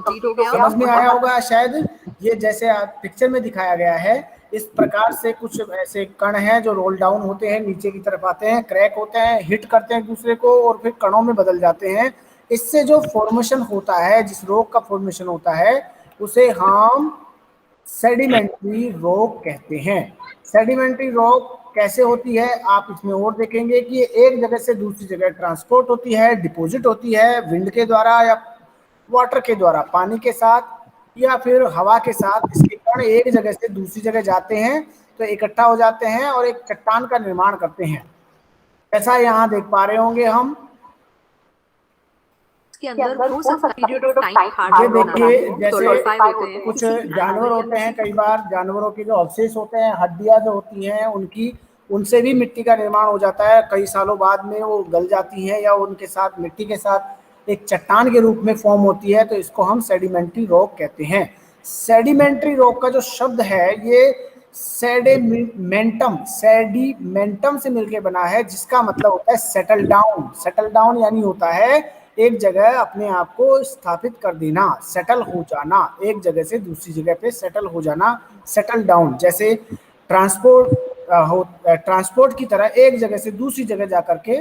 समझ में आया होगा शायद। ये जैसे पिक्चर में दिखाया गया है, इस प्रकार से कुछ ऐसे कण हैं जो रोल डाउन होते हैं, नीचे की तरफ आते हैं, क्रैक होते हैं, हिट करते हैं एक दूसरे को और फिर कणों में बदल जाते हैं। इससे जो फॉर्मेशन होता है, जिस रॉक का फॉर्मेशन होता है, उसे हम सेडिमेंट्री रॉक कहते हैं। सेडिमेंट्री रॉक कैसे होती है आप इसमें और देखेंगे कि एक जगह से दूसरी जगह ट्रांसपोर्ट होती है, डिपॉजिट होती है विंड के द्वारा या वाटर के द्वारा, पानी के साथ या फिर हवा के साथ। इसके कण एक जगह से दूसरी जगह जाते हैं तो इकट्ठा हो जाते हैं और एक चट्टान का निर्माण करते हैं। ऐसा यहाँ देख पा रहे होंगे हम। के अंदर हो सकता है पीरियड ऑफ टाइम हार्ड ये देखिए जैसे होते हैं, कुछ जानवर होते हैं, कई बार जानवरों के जो अवशेष होते हैं, हड्डियां जो होती हैं उनकी, उनसे भी मिट्टी का निर्माण हो जाता है। कई सालों बाद में वो गल जाती है या उनके साथ मिट्टी के साथ एक चट्टान के रूप में फॉर्म होती है, तो इसको हम सेडिमेंट्री रॉक कहते हैं। सेडिमेंट्री रॉक का जो शब्द है ये सेडिमेंटम से मिलकर बना है, जिसका मतलब होता है सेटल डाउन। सेटल डाउन यानी होता है एक जगह अपने आप को स्थापित कर देना, सेटल हो जाना, एक जगह से दूसरी जगह पे सेटल हो जाना, सेटल डाउन। जैसे ट्रांसपोर्ट की तरह एक जगह से दूसरी जगह जाकर के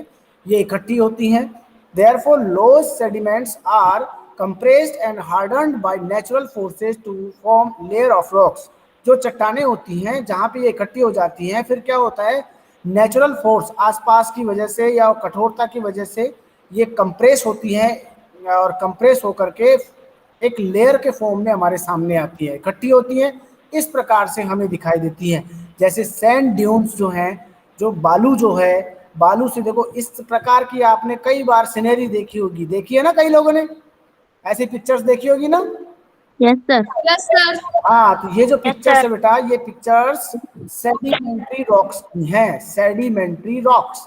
ये इकट्ठी होती हैं। Therefore, loose sediments are compressed and hardened by natural forces to form layer of rocks। जो चट्टानें होती हैं जहाँ पे ये इकट्ठी हो जाती हैं, फिर क्या होता है, नेचुरल फोर्स आसपास की वजह से या कठोरता की वजह से ये कंप्रेस होती हैं और कंप्रेस होकर के एक लेयर के फॉर्म में हमारे सामने आती है, इकट्ठी होती हैं, इस प्रकार से हमें दिखाई देती हैं। जैसे सैंड ड्यून्स जो हैं, जो बालू जो है, बालू से देखो इस प्रकार की आपने कई बार सीनरी देखी होगी, देखी है ना, कई लोगों ने ऐसी पिक्चर्स देखी होगी ना। Yes sir. Yes sir. हाँ, तो ये जो पिक्चर्स है बेटा, ये पिक्चर्स सेडिमेंट्री रॉक्स की हैं, सेडिमेंट्री रॉक्स,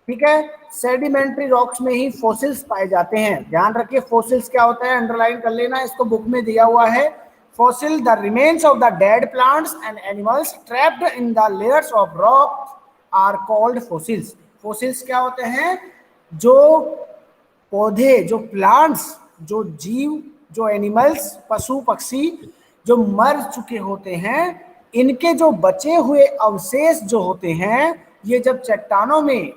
ठीक है। सेडिमेंट्री रॉक्स में ही फॉसिल्स पाए जाते हैं। ध्यान रखिए फॉसिल्स क्या होता है, अंडरलाइन कर लेना, इसको बुक में दिया हुआ है। Fossil the remains of the dead plants and animals trapped in the layers of rock are called fossils. Fossils क्या होते हैं, जो पौधे, जो प्लांट्स, जो जीव, जो एनिमल्स, पशु पक्षी जो मर चुके होते हैं, इनके जो बचे हुए अवशेष जो होते हैं, ये जब चट्टानों में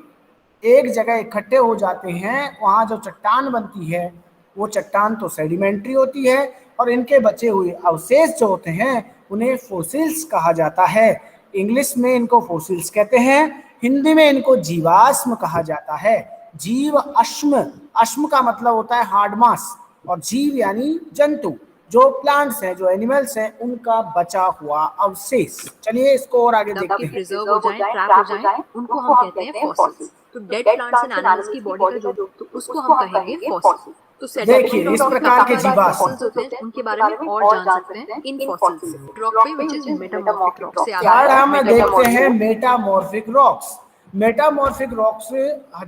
एक जगह इकट्ठे हो जाते हैं, वहाँ जो चट्टान बनती है वो चट्टान तो सेडिमेंट्री होती है और इनके बचे हुए अवशेष जो होते हैं उन्हें फॉसिल्स कहा जाता है। इंग्लिश में इनको फॉसिल्स कहते हैं, हिंदी में इनको जीवाश्म कहा जाता है। जीव अश्म, अश्म का मतलब होता है हार्ड मास, और जीव यानी जंतु, जो प्लांट्स हैं, जो एनिमल्स हैं, उनका बचा हुआ अवशेष। चलिए इसको और आगे देखते हैं। प्रिजर्व हो जाए, ट्रैप हो जाए, उनको हम कहते हैं फॉसिल्स। तो डेड प्लांट्स एंड एनिमल्स की बॉडी का जो, तो उसको हम कहेंगे फॉसिल। तो देखिए इस प्रकार के जीवाश्म होते हैं, उनके बारे में और जान सकते हैं इन फॉसिल्स रॉक पे, व्हिच इज मेटामॉर्फिक रॉक से यार हम देखते हैं मेटामॉर्फिक रॉक्स। मेटामॉर्फिक रॉक्स,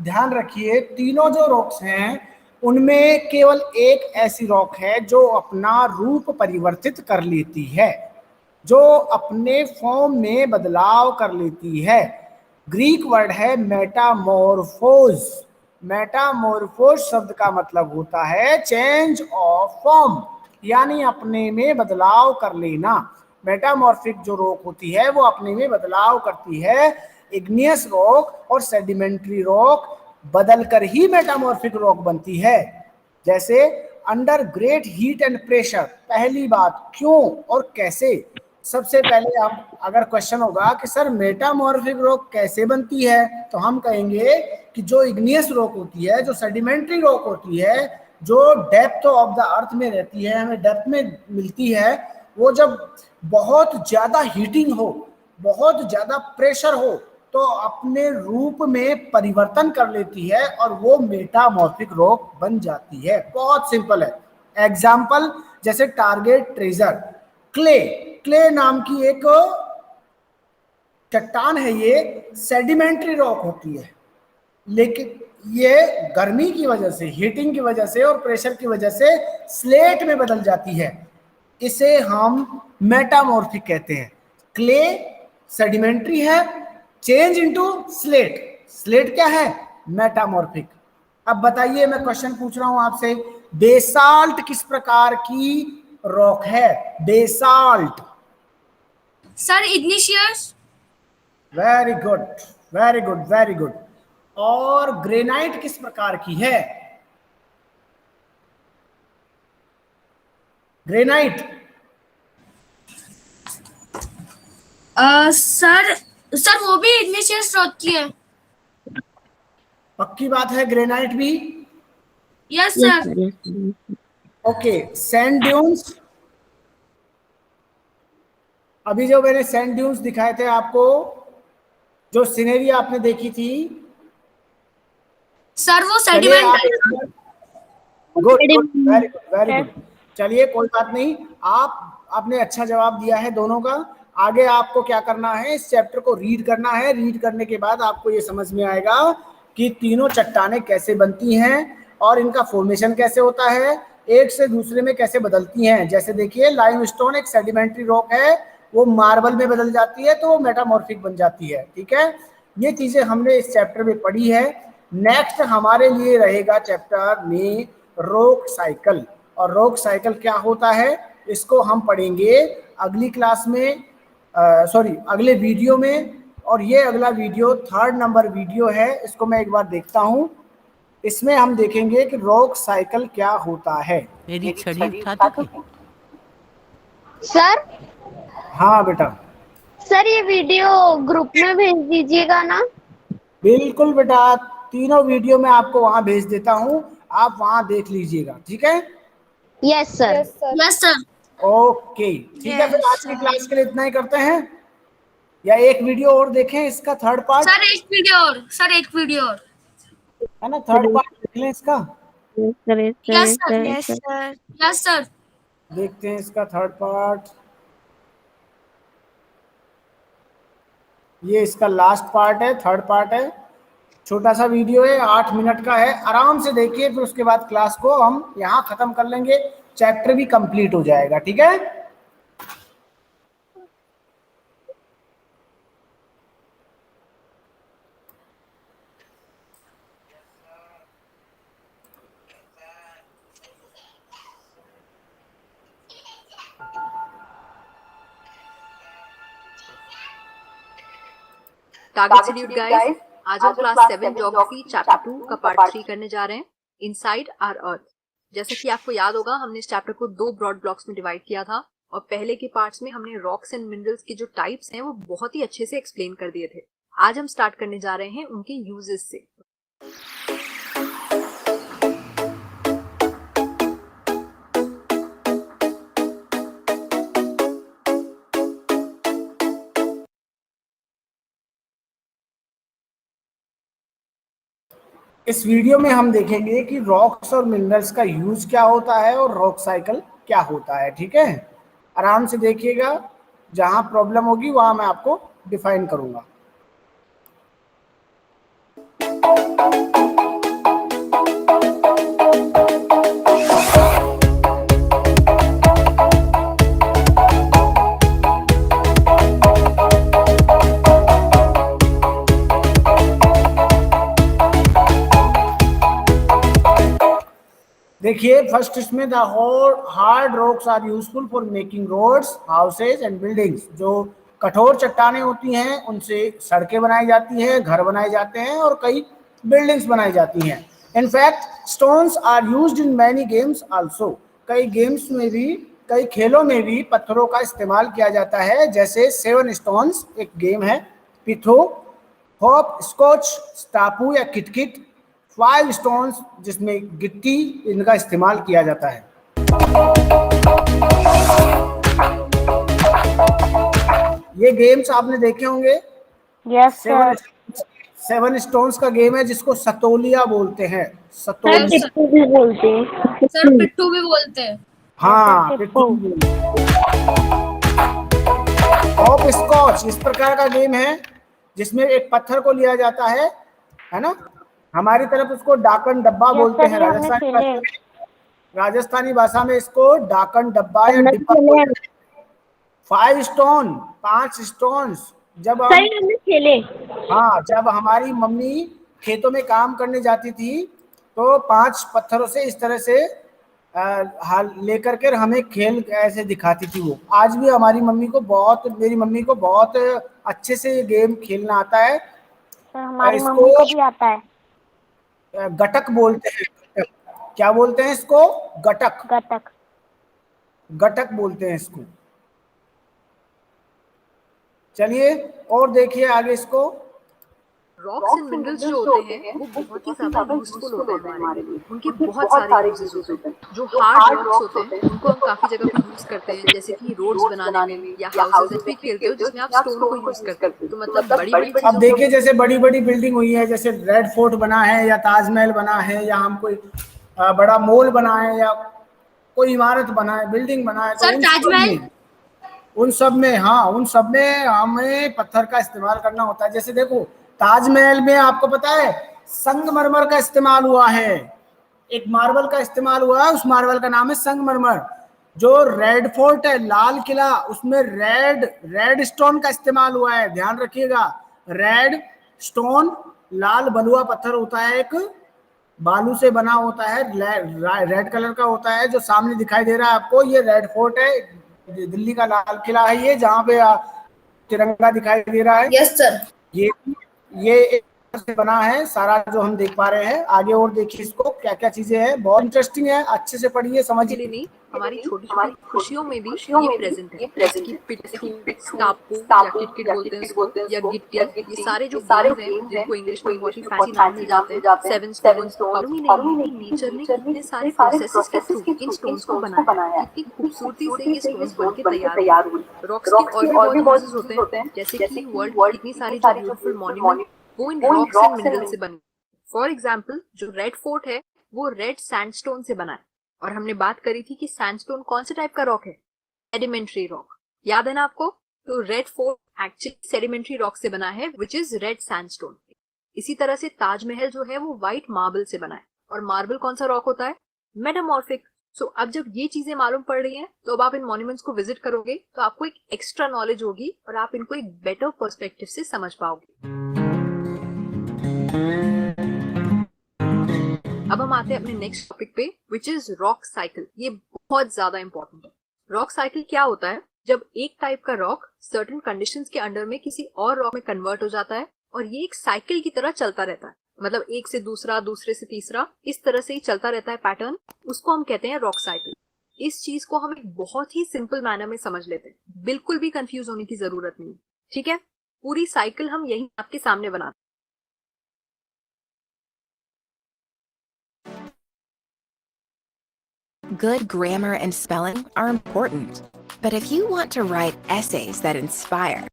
ध्यान रखिए तीनों जो रॉक्स हैं उनमें केवल एक ऐसी रॉक है जो अपना रूप परिवर्तित कर लेती है, जो अपने फॉर्म में बदलाव कर लेती है। ग्रीक वर्ड है मेटामॉर्फोज। मेटामॉर्फोज शब्द का मतलब होता है चेंज ऑफ फॉर्म, यानी अपने में बदलाव कर लेना। मेटामॉर्फिक जो रॉक होती है वो अपने में बदलाव करती है। इग्नियस रॉक और सेडिमेंट्री रॉक बदल कर ही मेटामॉर्फिक रॉक बनती है। जैसे under great heat and pressure, पहली बात क्यों और कैसे, सबसे पहले हम अगर क्वेश्चन होगा कि सर मेटामॉर्फिक रॉक कैसे बनती है, तो हम कहेंगे कि जो इग्नियस रॉक होती है, जो सेडिमेंट्री रॉक होती है, जो डेप्थ ऑफ द अर्थ में रहती है, हमें डेप्थ में मिलती है, वो जब बहुत ज्यादा हीटिंग हो, बहुत ज्यादा प्रेशर हो, तो अपने रूप में परिवर्तन कर लेती है और वो मेटामॉर्फिक रॉक बन जाती है। बहुत सिंपल है। एग्जाम्पल जैसे टारगेट ट्रेजर, क्ले, क्ले नाम की एक चट्टान है, ये सेडिमेंट्री रॉक होती है, लेकिन ये गर्मी की वजह से, हीटिंग की वजह से और प्रेशर की वजह से स्लेट में बदल जाती है। इसे हम मेटामॉर्फिक कहते हैं। क्ले सेडिमेंट्री है, चेंज इनटू स्लेट, स्लेट क्या है? मेटामॉर्फिक। अब बताइए, मैं क्वेश्चन पूछ रहा हूं आपसे, बेसाल्ट किस प्रकार की रॉक है? Basalt. Sir igneous. Very good, very good, very good. और ग्रेनाइट किस प्रकार की है? ग्रेनाइट। सर सर वो भी इग्निशियस रॉक की है। पक्की बात है, ग्रेनाइट भी? Yes sir. Okay, sand dunes. अभी जो मैंने सैंड ड्यून्स दिखाए थे आपको, जो सीनरी आपने देखी थी, सर वो sediment. Good, very good, very good. चलिए कोई बात नहीं, आपने अच्छा जवाब दिया है दोनों का। आगे आपको क्या करना है, इस चैप्टर को रीड करना है। रीड करने के बाद आपको ये समझ में आएगा कि तीनों चट्टानें कैसे बनती हैं और इनका फॉर्मेशन कैसे होता है, एक से दूसरे में कैसे बदलती हैं। जैसे देखिए, लाइमस्टोन एक सेडिमेंट्री रॉक है, वो मार्बल में बदल जाती है तो वो मेटामॉर्फिक बन जाती है। ठीक है, ये चीजें हमने इस चैप्टर में पढ़ी है। नेक्स्ट हमारे लिए रहेगा चैप्टर में रॉक साइकिल। और रॉक साइकिल क्या होता है, इसको हम पढ़ेंगे अगली क्लास में, सॉरी अगले वीडियो में। और ये अगला वीडियो 3rd नंबर वीडियो है, इसको मैं एक बार देखता हूँ। इसमें हम देखेंगे कि रॉक साइकिल क्या होता है। मेरी छड़ी उठा दोगे? सर हाँ बेटा। सर ये वीडियो ग्रुप में भेज दीजिएगा ना? बिल्कुल बेटा, तीनों वीडियो मैं आपको वहां भेज देता हूँ, आप वहां देख लीजिएगा। ठीक है? Yes sir. Yes sir. Okay, ठीक है। फिर आज की क्लास के लिए इतना ही करते हैं, या एक वीडियो और देखें इसका 3rd पार्ट? सर एक वीडियो और, सर एक वीडियो और, है ना, 3rd पार्ट देख लें इसका। Yes sir. Yes sir. Yes sir. देखते हैं इसका 3rd पार्ट। ये इसका लास्ट पार्ट है, 3rd पार्ट है। छोटा सा वीडियो है, 8 मिनट का है। आराम से देखिए, फिर उसके बाद क्लास को हम यहाँ खत्म कर लेंगे, चैप्टर भी कंप्लीट हो जाएगा। ठीक है? टारगेट सैल्यूट गाइस, आज हम क्लास 7 ज्योग्राफी चैप्टर 2 का पार्ट 3 करने जा रहे हैं, इनसाइड आवर अर्थ। जैसा कि आपको याद होगा, हमने इस चैप्टर को 2 ब्रॉड ब्लॉक्स में डिवाइड किया था और पहले के पार्ट्स में हमने रॉक्स एंड मिनरल्स के जो टाइप्स हैं वो बहुत ही अच्छे से एक्सप्लेन कर दिए थे। आज हम स्टार्ट करने जा रहे हैं उनके यूजेस से। इस वीडियो में हम देखेंगे कि रॉक्स और मिनरल्स का यूज क्या होता है और रॉक साइकिल क्या होता है। ठीक है, आराम से देखिएगा, जहां प्रॉब्लम होगी वहां मैं आपको डिफाइन करूंगा। देखिए, फर्स्ट इसमें the hard rocks are useful for making roads, houses and buildings. जो कठोर चट्टानें होती हैं उनसे सड़कें बनाई जाती हैं, घर बनाए जाते हैं और कई बिल्डिंग्स बनाई जाती हैं। In fact stones are used in many games also. कई गेम्स में भी कई खेलों में भी पत्थरों का इस्तेमाल किया जाता है, जैसे 7 स्टोन्स एक गेम है, पिथो, हॉप स्कॉच, टापू या किटकिट, 5 स्टोन्स जिसमें गिट्टी, इनका इस्तेमाल किया जाता है। ये गेम्स आपने देखे होंगे। Yes sir. 7 स्टोन्स का गेम है जिसको सतोलिया बोलते हैं। सर सतोलिया, पिट्ठू भी बोलते हैं। सर पिट्ठू भी बोलते हैं। हाँ, टिप्पू। हॉप स्कॉच इस प्रकार का गेम है जिसमें एक पत्थर को लिया जाता है ना। हमारी तरफ उसको डाकन डब्बा यस बोलते सर, हैं, ये हमने खेले। राजस्थानी भाषा में इसको डाकन डब्बा या डिब्बा बोलते हैं। 5 स्टोन, 5 स्टोन्स। जब हम, सर हमने खेले। हाँ, जब हमारी मम्मी खेतों में काम करने जाती थी तो 5 पत्थरों से इस तरह से हाल लेकर के हमें खेल ऐसे दिखाती थी वो। आज भी हमारी मम्मी को बहुत, मेरी मम्मी को बहुत अच्छे से ये गेम खेलना आता है। सर हमारी इसको मम्मी को भी आता है। गटक बोलते हैं। गटक। क्या बोलते हैं इसको? गटक। गटक। गटक बोलते हैं इसको। चलिए और देखिए आगे इसको। रॉक्स एंड मिनरल्स जो होते हैं वो बहुत ही ज्यादा यूजफुल होते हैं हमारे लिए। उनके बहुत सारे यूजेस होते हैं। जो हार्ड रॉक्स होते हैं उनको हम काफी जगह पे यूज करते हैं, जैसे कि रोड्स बनाने में या हाउसेज में भी खेलते हो जिसमें आप स्टोन को यूज करते हो। तो मतलब बड़ी बड़ी अब देखिए जैसे बड़ी बड़ी बिल्डिंग हुई है, जैसे रेड फोर्ट बना है या ताजमहल बना है या हम कोई बड़ा मॉल बना है या कोई इमारत बना है, बिल्डिंग बना है, तो सर ताजमहल। उन सब में, हाँ, उन सब में हमें पत्थर का इस्तेमाल करना होता है। जैसे देखो ताजमहल में आपको पता है संगमरमर का इस्तेमाल हुआ है, एक मार्बल का इस्तेमाल हुआ है, उस मार्बल का नाम है संगमरमर। जो रेड फोर्ट है, लाल किला, उसमें रेड स्टोन का इस्तेमाल हुआ है। ध्यान रखिएगा, रेड स्टोन, लाल बलुआ पत्थर होता है, एक बालू से बना होता है, रेड कलर का होता है। जो सामने दिखाई दे रहा है आपको, ये रेड फोर्ट है, दिल्ली का लाल किला है ये, जहाँ पे तिरंगा दिखाई दे रहा है। Yes sir. ये एक से बना है सारा जो हम देख पा रहे हैं। आगे और देखिए इसको क्या क्या चीजें हैं, बहुत इंटरेस्टिंग है, अच्छे से पढ़िए, के लिए समझिए। नहीं, हमारी छोटी छोटी खुशियों में भी ये प्रेजेंट है, जैसे कि पिट्ठू, टापू या किटकिट बोलते हैं इसको, या गिट्टिया। ये सारे जो गेम्स हैं जिनको इंग्लिश में बहुत ही फैंसी नाम मिल जाते हैं, 7 स्टोन्स। मालूम ही नहीं है कि नेचर ने कितने सारे प्रोसेसेस के थ्रू इन स्टोन्स को बनाया है, कितनी खूबसूरती से ये स्टोन्स बनके तैयार हुए। रॉक्स के और भी बहुत यूजेस होते हैं, जैसे कि वर्ल्ड की कितनी सारी जो ब्यूटीफुल मॉन्यूमेंट वो इन रॉक्स एंड मिनरल्स से बने। फॉर एग्जाम्पल जो रेड फोर्ट है वो रेड सैंडस्टोन से बना है। और हमने बात करी थी कि सैंडस्टोन कौन से टाइप का रॉक है? Sedimentary rock. याद है ना आपको? तो red fort actually sedimentary rock से बना है, विच इज रेड सैंडस्टोन। इसी तरह से ताजमहल जो है वो व्हाइट मार्बल से बना है। और मार्बल कौन सा रॉक होता है? मेटामॉर्फिक। सो अब जब ये चीजें मालूम पड़ रही हैं तो अब आप इन मॉन्यूमेंट्स को विजिट करोगे तो आपको एक एक्स्ट्रा नॉलेज होगी और आप इनको एक बेटर पर्सपेक्टिव से समझ पाओगे। अब हम आते हैं अपने नेक्स्ट टॉपिक पे, विच इज रॉक साइकिल। ये बहुत ज्यादा इंपॉर्टेंट है। रॉक साइकिल क्या होता है? जब एक टाइप का रॉक सर्टेन कंडीशंस के अंडर में किसी और रॉक में कन्वर्ट हो जाता है और ये एक साइकिल की तरह चलता रहता है, मतलब एक से दूसरा, दूसरे से तीसरा, इस तरह से ही चलता रहता है पैटर्न, उसको हम कहते हैं रॉक साइकिल। इस चीज को हम एक बहुत ही सिंपल मैनर में समझ लेते हैं, बिल्कुल भी कंफ्यूज होने की जरूरत नहीं। ठीक है, पूरी साइकिल हम यही आपके सामने बनाते हैं। Good grammar and spelling are important, but if you want to write essays that inspire,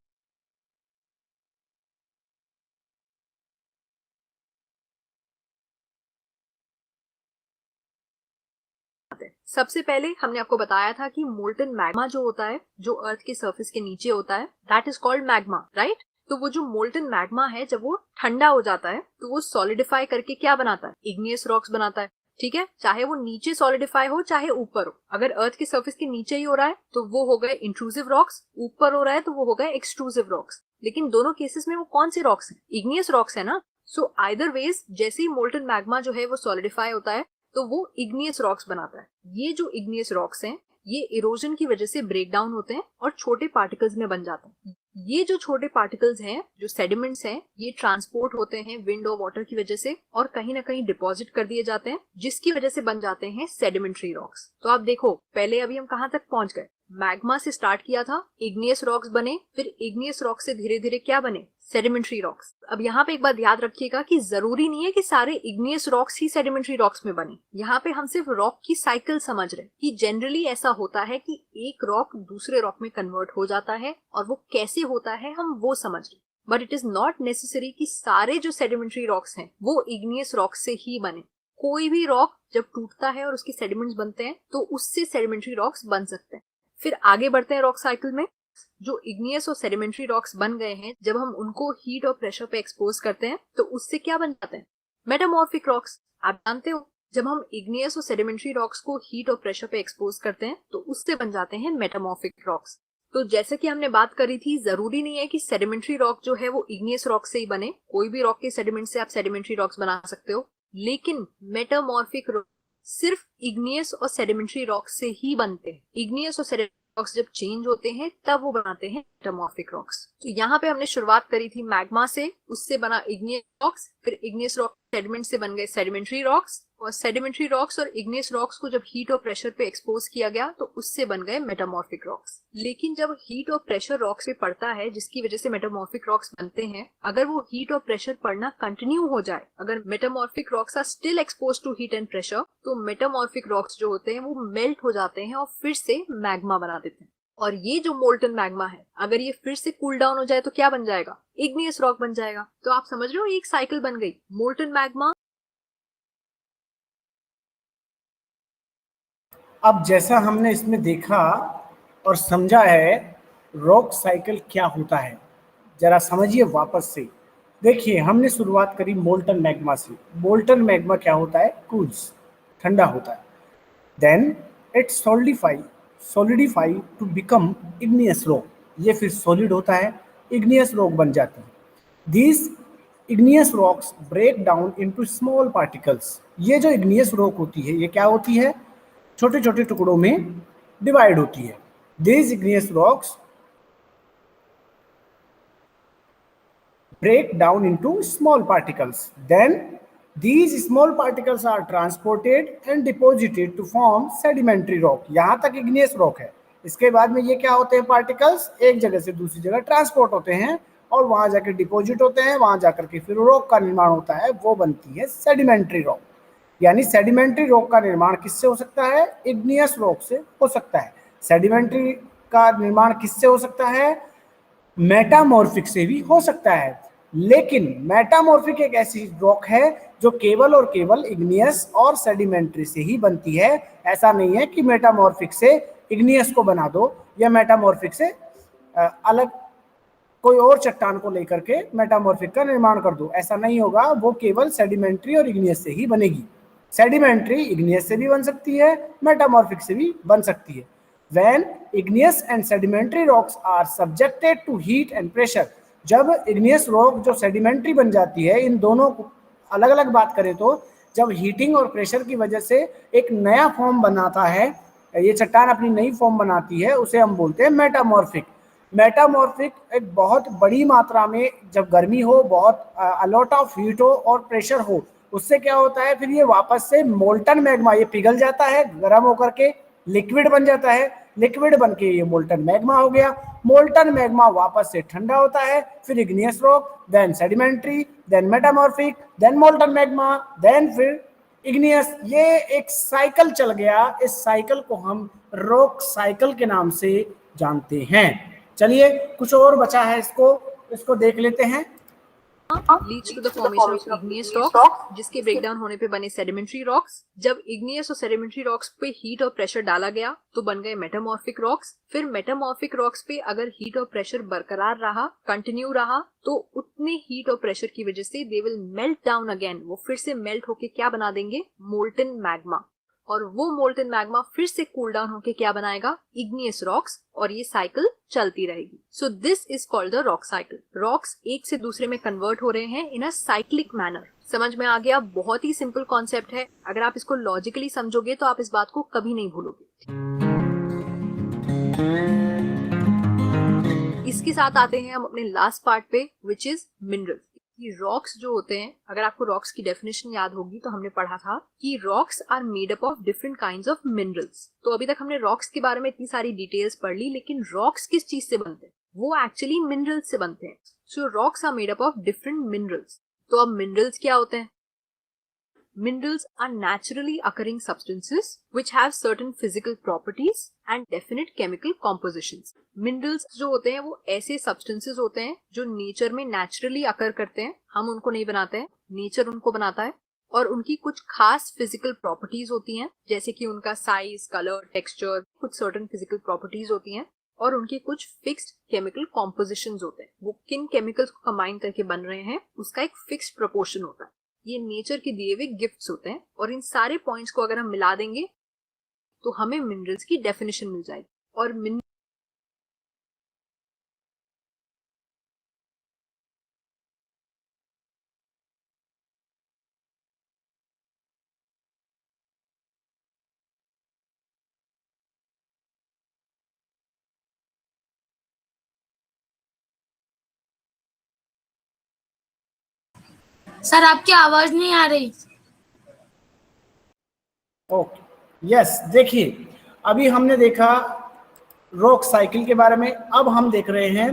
सबसे पहले हमने आपको बताया था कि मोल्टन मैग्मा जो होता है, जो अर्थ के सरफेस के नीचे होता है, that is called magma, right? तो वो जो मोल्टन मैग्मा है जब वो ठंडा हो जाता है तो वो सॉलिडिफाई करके क्या बनाता है? इग्नियस रॉक्स बनाता है। ठीक है, चाहे वो नीचे सॉलिडिफाई हो चाहे ऊपर हो। अगर अर्थ के सरफेस के नीचे ही हो रहा है तो वो हो गए इंट्रूसिव रॉक्स, ऊपर हो रहा है तो वो हो गए एक्सट्रूसिव रॉक्स। लेकिन दोनों केसेस में वो कौन से रॉक्स हैं? इग्नियस रॉक्स है ना। सो आइदर वेज जैसे ही मोल्टन मैग्मा जो है वो सॉलिडिफाई होता है तो वो इग्नियस रॉक्स बनाता है। ये जो इग्नियस रॉक्स हैं ये इरोजन की वजह से ब्रेक डाउन होते हैं और छोटे पार्टिकल्स में बन जाते हैं। ये जो छोटे पार्टिकल्स हैं, जो सेडिमेंट्स हैं, ये ट्रांसपोर्ट होते हैं विंड और वाटर की वजह से और कहीं ना कहीं डिपॉजिट कर दिए जाते हैं, जिसकी वजह से बन जाते हैं सेडिमेंट्री रॉक्स। तो आप देखो, पहले अभी हम कहाँ तक पहुंच गए? मैग्मा से स्टार्ट किया था, इग्नियस रॉक्स बने, फिर इग्नियस रॉक्स से धीरे धीरे क्या बने? Sedimentary rocks. अब यहाँ पे एक बात याद रखिएगा कि जरूरी नहीं है कि सारे इग्नियस रॉक्स ही सेडिमेंट्री रॉक्स में बने। यहाँ पे हम सिर्फ रॉक की साइकिल समझ रहे हैं कि जनरली ऐसा होता है कि एक रॉक दूसरे रॉक में कन्वर्ट हो जाता है, और वो कैसे होता है हम वो समझ रहे हैं। But it is not necessary कि सारे जो सेडिमेंट्री रॉक्स हैं वो इग्नियस रॉक से ही बने। कोई भी रॉक जब टूटता है और उसके सेडिमेंट्स बनते हैं तो उससे सेडिमेंट्री रॉक्स बन सकते हैं। फिर आगे बढ़ते हैं रॉक साइकिल में। जो इग्नियस और सेडिमेंट्री रॉक्स बन गए हैं, जब हम उनको हीट और प्रेशर पे एक्सपोज करते हैं तो उससे क्या बन जाते हैं? Metamorphic rocks. आप जानते हो, जब हम इग्नियस और सेडिमेंट्री रॉक्स को हीट और प्रेशर पे एक्सपोज करते हैं तो उससे बन जाते हैं मेटामॉर्फिक रॉक्स। तो जैसे कि हमने बात करी थी, जरूरी नहीं है कि सेडिमेंट्री रॉक जो है वो इग्नियस रॉक से ही बने। कोई भी रॉक के सेडिमेंट से आप सेडिमेंट्री रॉक्स बना सकते हो, लेकिन मेटामॉर्फिक रॉक सिर्फ इग्नियस और सेडिमेंट्री रॉक से ही बनते हैं। इग्नियस और सेडिमेंट्री रॉक्स जब चेंज होते हैं तब वो बनाते हैं मेटामॉर्फिक रॉक्स। तो यहाँ पे हमने शुरुआत करी थी मैग्मा से, उससे बना इग्नियस रॉक्स, फिर इग्नियस रॉक सेडिमेंट से बन गए सेडिमेंट्री रॉक्स, और सेडिमेंट्री रॉक्स और इग्नियस रॉक्स को जब हीट और प्रेशर पे एक्सपोज किया गया तो उससे बन गए मेटामॉर्फिक रॉक्स। लेकिन जब हीट और प्रेशर रॉक्स पे पड़ता है, जिसकी वजह से मेटामॉर्फिक रॉक्स बनते हैं, अगर वो हीट और प्रेशर पड़ना कंटिन्यू हो जाए, अगर metamorphic rocks are still expose to heat and pressure, तो मेटामॉर्फिक रॉक्स जो होते हैं वो मेल्ट हो जाते हैं और फिर से मैग्मा बना देते हैं। और ये जो मोल्टन मैग्मा है, अगर ये फिर से कूल डाउन हो जाए तो क्या बन जाएगा? इग्नियस रॉक बन जाएगा। तो आप समझ रहे हो, एक साइकिल बन गई, मोल्टन मैग्मा। अब जैसा हमने इसमें देखा और समझा है रॉक साइकिल क्या होता है, जरा समझिए वापस से। देखिए, हमने शुरुआत करी मोल्टन मैग्मा से। मोल्टन मैग्मा क्या होता है? कूल्स, ठंडा होता है। Then it solidify to become igneous rock. ये फिर सॉलिड होता है, इग्नियस रॉक बन जाती है। These igneous rocks break down into small particles. ये जो इग्नियस रॉक होती है, ये क्या होती है? छोटे छोटे टुकड़ों में डिवाइड होती है। These igneous rocks break down into small particles. Then these small particles are transported and deposited to form sedimentary rock. यहाँ तक igneous rock है। इसके बाद में ये क्या होते हैं? पार्टिकल्स एक जगह से दूसरी जगह ट्रांसपोर्ट होते हैं और वहां जाकर डिपोजिट होते हैं, वहां जाकर के फिर रॉक का निर्माण होता है, वो बनती है सेडिमेंट्री रॉक। यानी सेडिमेंट्री रॉक का निर्माण किससे हो सकता है? इग्नियस रॉक से हो सकता है। सेडिमेंट्री का निर्माण किससे हो सकता है? मेटामॉर्फिक से भी हो सकता है। लेकिन मेटामॉर्फिक एक ऐसी रॉक है जो केवल और केवल इग्नियस और सेडिमेंट्री से ही बनती है। ऐसा नहीं है कि मेटामॉर्फिक से इग्नियस को बना दो या मेटामॉर्फिक से अलग कोई और चट्टान को लेकर के मेटामॉर्फिक का निर्माण कर दो, ऐसा नहीं होगा। वो केवल सेडिमेंट्री और इग्नियस से ही बनेगी। सेडिमेंट्री इग्नियस से भी बन सकती है, मेटामॉर्फिक से भी बन सकती है। When igneous and sedimentary rocks are subjected to heat and pressure, जब igneous rock जो sedimentary बन जाती है, इन दोनों को अलग अलग बात करें तो जब हीटिंग और प्रेशर की वजह से एक नया फॉर्म बनाता है, ये चट्टान अपनी नई फॉर्म बनाती है, उसे हम बोलते हैं मेटामॉर्फिक। मेटामॉर्फिक एक बहुत बड़ी मात्रा में जब गर्मी हो, बहुत अलॉट ऑफ हीट हो और प्रेशर हो, उससे क्या होता है? फिर ये वापस से मोल्टन मैग्मा, ये पिघल जाता है, गर्म होकर के लिक्विड बन जाता है। लिक्विड बन के ये मोल्टन मैग्मा हो गया। मोल्टन मैग्मा वापस से ठंडा होता है, फिर igneous rock, then sedimentary, then metamorphic, then molten magma, then फिर इग्नियस। ये एक साइकिल चल गया। इस साइकिल को हम रॉक साइकिल के नाम से जानते हैं। चलिए, कुछ और बचा है, इसको देख लेते हैं। Leads to the formation of igneous rocks, जिसके ब्रेकडाउन होने पे बने सेडिमेंट्री रॉक्स। जब इग्नियस और सेडिमेंट्री रॉक्स पे हीट और प्रेशर डाला गया तो बन गए मेटामॉर्फिक रॉक्स। फिर मेटामॉर्फिक रॉक्स पे अगर हीट और प्रेशर बरकरार रहा, कंटिन्यू रहा, तो उतने हीट और प्रेशर की वजह से they will melt down again. वो फिर से मेल्ट होके क्या बना देंगे? Molten magma. और वो मोल्टन मैग्मा फिर से कूल डाउन होके क्या बनाएगा? Igneous rocks. और ये साइकिल चलती रहेगी। So this is called the rock cycle. Rocks एक से दूसरे में कन्वर्ट हो रहे हैं इन अ साइक्लिक मैनर। समझ में आ गया? बहुत ही सिंपल कॉन्सेप्ट है। अगर आप इसको लॉजिकली समझोगे तो आप इस बात को कभी नहीं भूलोगे। इसके के साथ आते हैं हम अपने लास्ट पार्ट पे, विच इज मिनरल। रॉक्स जो होते हैं, अगर आपको रॉक्स की डेफिनेशन याद होगी तो हमने पढ़ा था कि rocks are made up of different kinds of minerals. तो अभी तक हमने रॉक्स के बारे में इतनी सारी डिटेल्स पढ़ ली, लेकिन रॉक्स किस चीज से बनते हैं? वो एक्चुअली मिनरल्स से बनते हैं। So rocks are made up of different minerals. तो अब मिनरल्स क्या होते हैं? Minerals are naturally occurring substances which have certain physical properties and definite chemical compositions. Minerals जो होते हैं वो ऐसे substances होते हैं जो नेचर में naturally occur करते हैं, हम उनको नहीं बनाते हैं, नेचर उनको बनाता है, और उनकी कुछ खास physical properties होती हैं, जैसे कि उनका size, color, texture, कुछ certain physical properties होती हैं, और उनके कुछ fixed chemical compositions होते हैं। वो किन chemicals को combine करके बन रहे हैं उसका एक fixed proportion होता है। ये नेचर के दिए हुए गिफ्ट्स होते हैं, और इन सारे पॉइंट्स को अगर हम मिला देंगे तो हमें मिनरल्स की डेफिनेशन मिल जाएगी। और सर आपकी आवाज नहीं आ रही। ओके, यस, देखिए अभी हमने देखा रॉक साइकिल के बारे में। अब हम देख रहे हैं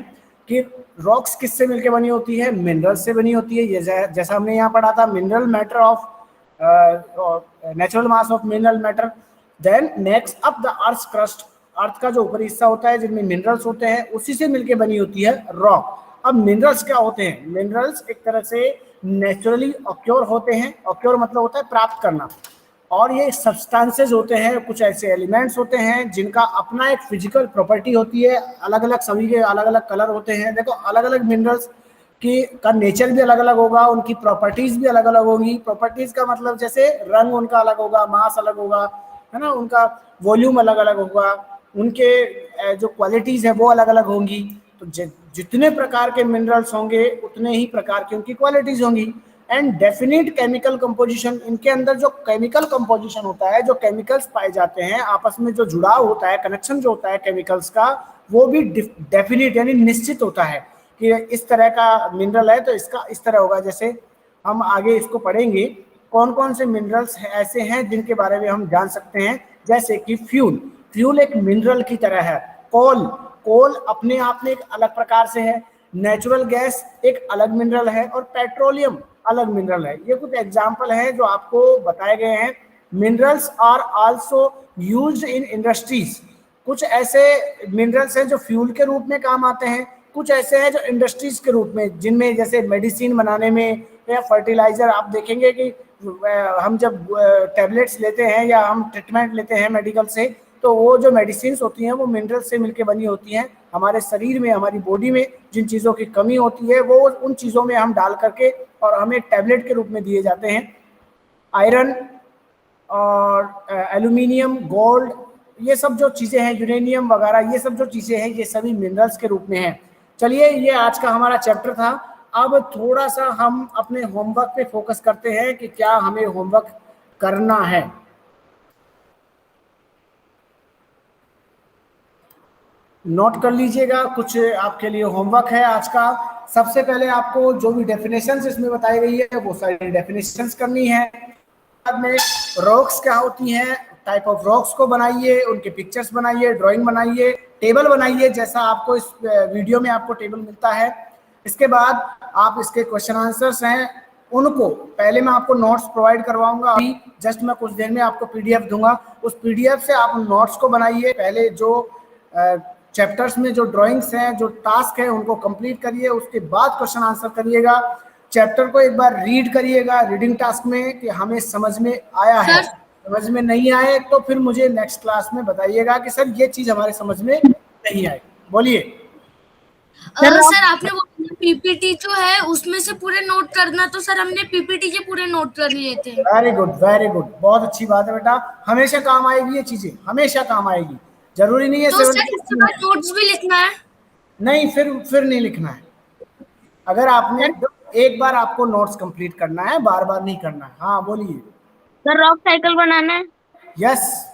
कि रॉक्स किससे मिलकर बनी होती है? मिनरल से बनी होती है। ये जैसा हमने यहाँ पढ़ा था, mineral matter of natural mass of mineral matter. Then next up the earth crust, earth का जो ऊपरी हिस्सा होता है जिनमें मिनरल्स होते हैं, उसी से मिलकर बनी होती है रॉक। अब मिनरल्स क्या होते हैं? मिनरल्स एक तरह से नेचुरली ऑक्योर होते हैं। ऑक्योर मतलब होता है प्राप्त करना। और ये सब्सटेंसेस होते हैं, कुछ ऐसे एलिमेंट्स होते हैं जिनका अपना एक फिजिकल प्रॉपर्टी होती है। अलग अलग, सभी के अलग अलग कलर होते हैं। देखो, अलग अलग मिनरल्स की का नेचर भी अलग अलग होगा, उनकी प्रॉपर्टीज भी अलग अलग होंगी। प्रॉपर्टीज का मतलब जैसे रंग उनका अलग होगा, मास अलग होगा, है ना, उनका वॉल्यूम अलग अलग होगा, उनके जो क्वालिटीज है वो अलग अलग होंगी। तो जितने प्रकार के मिनरल्स होंगे उतने ही प्रकार की उनकी क्वालिटीज होंगी। एंड डेफिनेट केमिकल कंपोजिशन, इनके अंदर जो केमिकल कंपोजिशन होता है, जो केमिकल्स पाए जाते हैं, आपस में जो जुड़ाव होता है, कनेक्शन जो होता है केमिकल्स का, वो भी डेफिनेट यानी निश्चित होता है कि इस तरह का मिनरल है तो इसका इस तरह होगा। जैसे हम आगे इसको पढ़ेंगे, कौन कौन से मिनरल्स ऐसे हैं जिनके बारे में हम जान सकते हैं। जैसे कि फ्यूल, फ्यूल एक मिनरल की तरह है। कोल, कोल अपने आप में एक अलग प्रकार से है। नेचुरल गैस एक अलग मिनरल है, और पेट्रोलियम अलग मिनरल है। ये कुछ एग्जाम्पल हैं जो आपको बताए गए हैं। Minerals are also used in industries, कुछ ऐसे मिनरल्स हैं जो फ्यूल के रूप में काम आते हैं, कुछ ऐसे हैं जो इंडस्ट्रीज के रूप में, जिनमें जैसे मेडिसिन बनाने में या फर्टिलाइजर। आप देखेंगे कि हम जब टैबलेट्स लेते हैं या हम ट्रीटमेंट लेते हैं मेडिकल से, तो वो जो मेडिसिन होती हैं वो मिनरल से मिलकर बनी होती हैं। हमारे शरीर में, हमारी बॉडी में जिन चीज़ों की कमी होती है वो उन चीज़ों में हम डाल करके और हमें टैबलेट के रूप में दिए जाते हैं। आयरन और एल्यूमिनियम, गोल्ड, ये सब जो चीज़ें हैं, यूरेनियम वगैरह, ये सब जो चीज़ें हैं, ये सभी मिनरल्स के रूप में हैं। चलिए, ये आज का हमारा चैप्टर था। अब थोड़ा सा हम अपने होमवर्क पे फोकस करते हैं कि क्या हमें होमवर्क करना है। नोट कर लीजिएगा, कुछ आपके लिए होमवर्क है आज का। सबसे पहले आपको जो भी डेफिनेशंस इसमें बताई गई है वो सारी डेफिनेशंस करनी है। बाद में रॉक्स क्या होती हैं, टाइप ऑफ रॉक्स को बनाइए, उनके पिक्चर्स बनाइए, ड्राइंग बनाइए, टेबल बनाइए, जैसा आपको इस वीडियो में आपको टेबल मिलता है। इसके बाद आप इसके क्वेश्चन आंसर्स हैं उनको, पहले मैं आपको नोट्स प्रोवाइड करवाऊंगा, अभी जस्ट मैं कुछ देर में आपको पीडीएफ दूंगा। उस पीडीएफ से आप नोट्स को बनाइए। पहले जो चैप्टर्स में जो ड्राइंग्स हैं, जो टास्क है, उनको कंप्लीट करिए। उसके बाद क्वेश्चन आंसर करिएगा। चैप्टर को एक बार रीड करिएगा रीडिंग टास्क में कि हमें समझ में आया है। समझ में नहीं आए तो फिर मुझे नेक्स्ट क्लास में बताइएगा कि सर ये चीज हमारे समझ में नहीं आई। बोलिए सर आपने वो पीपीटी जो है उसमें से पूरे नोट करना, तो सर हमने पीपीटी के पूरे नोट कर लिए थे। वेरी गुड, वेरी गुड, बहुत अच्छी बात है बेटा। हमेशा काम आएगी ये चीजें, हमेशा काम आएगी। जरूरी नहीं है तो सर इसके बाद नोट्स भी लिखना है? नहीं, फिर नहीं लिखना है। अगर आपने एक बार आपको नोट्स कंप्लीट करना है, बार बार नहीं करना है। हाँ बोलिए सर, रॉक साइकिल बनाना है? यस,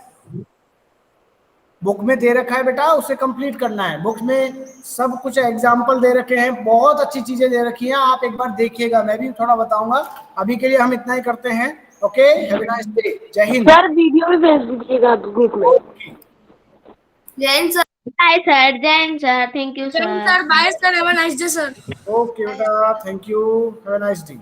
बुक में दे रखा है बेटा, उसे कंप्लीट करना है। बुक में सब कुछ एग्जाम्पल दे रखे हैं, बहुत अच्छी चीजें दे रखी हैं, आप एक बार देखिएगा, मैं भी थोड़ा बताऊंगा। अभी के लिए हम इतना ही करते हैं। Okay, have a nice day, जय हिंद। सर वीडियो भी भेज दीजिएगा ग्रुप में। Jai Hind sir. Hi sir, Jain sir, thank you Jai Hind sir. Sir, bye sir, have a nice day sir. Okay बेटा, thank you, have a nice day.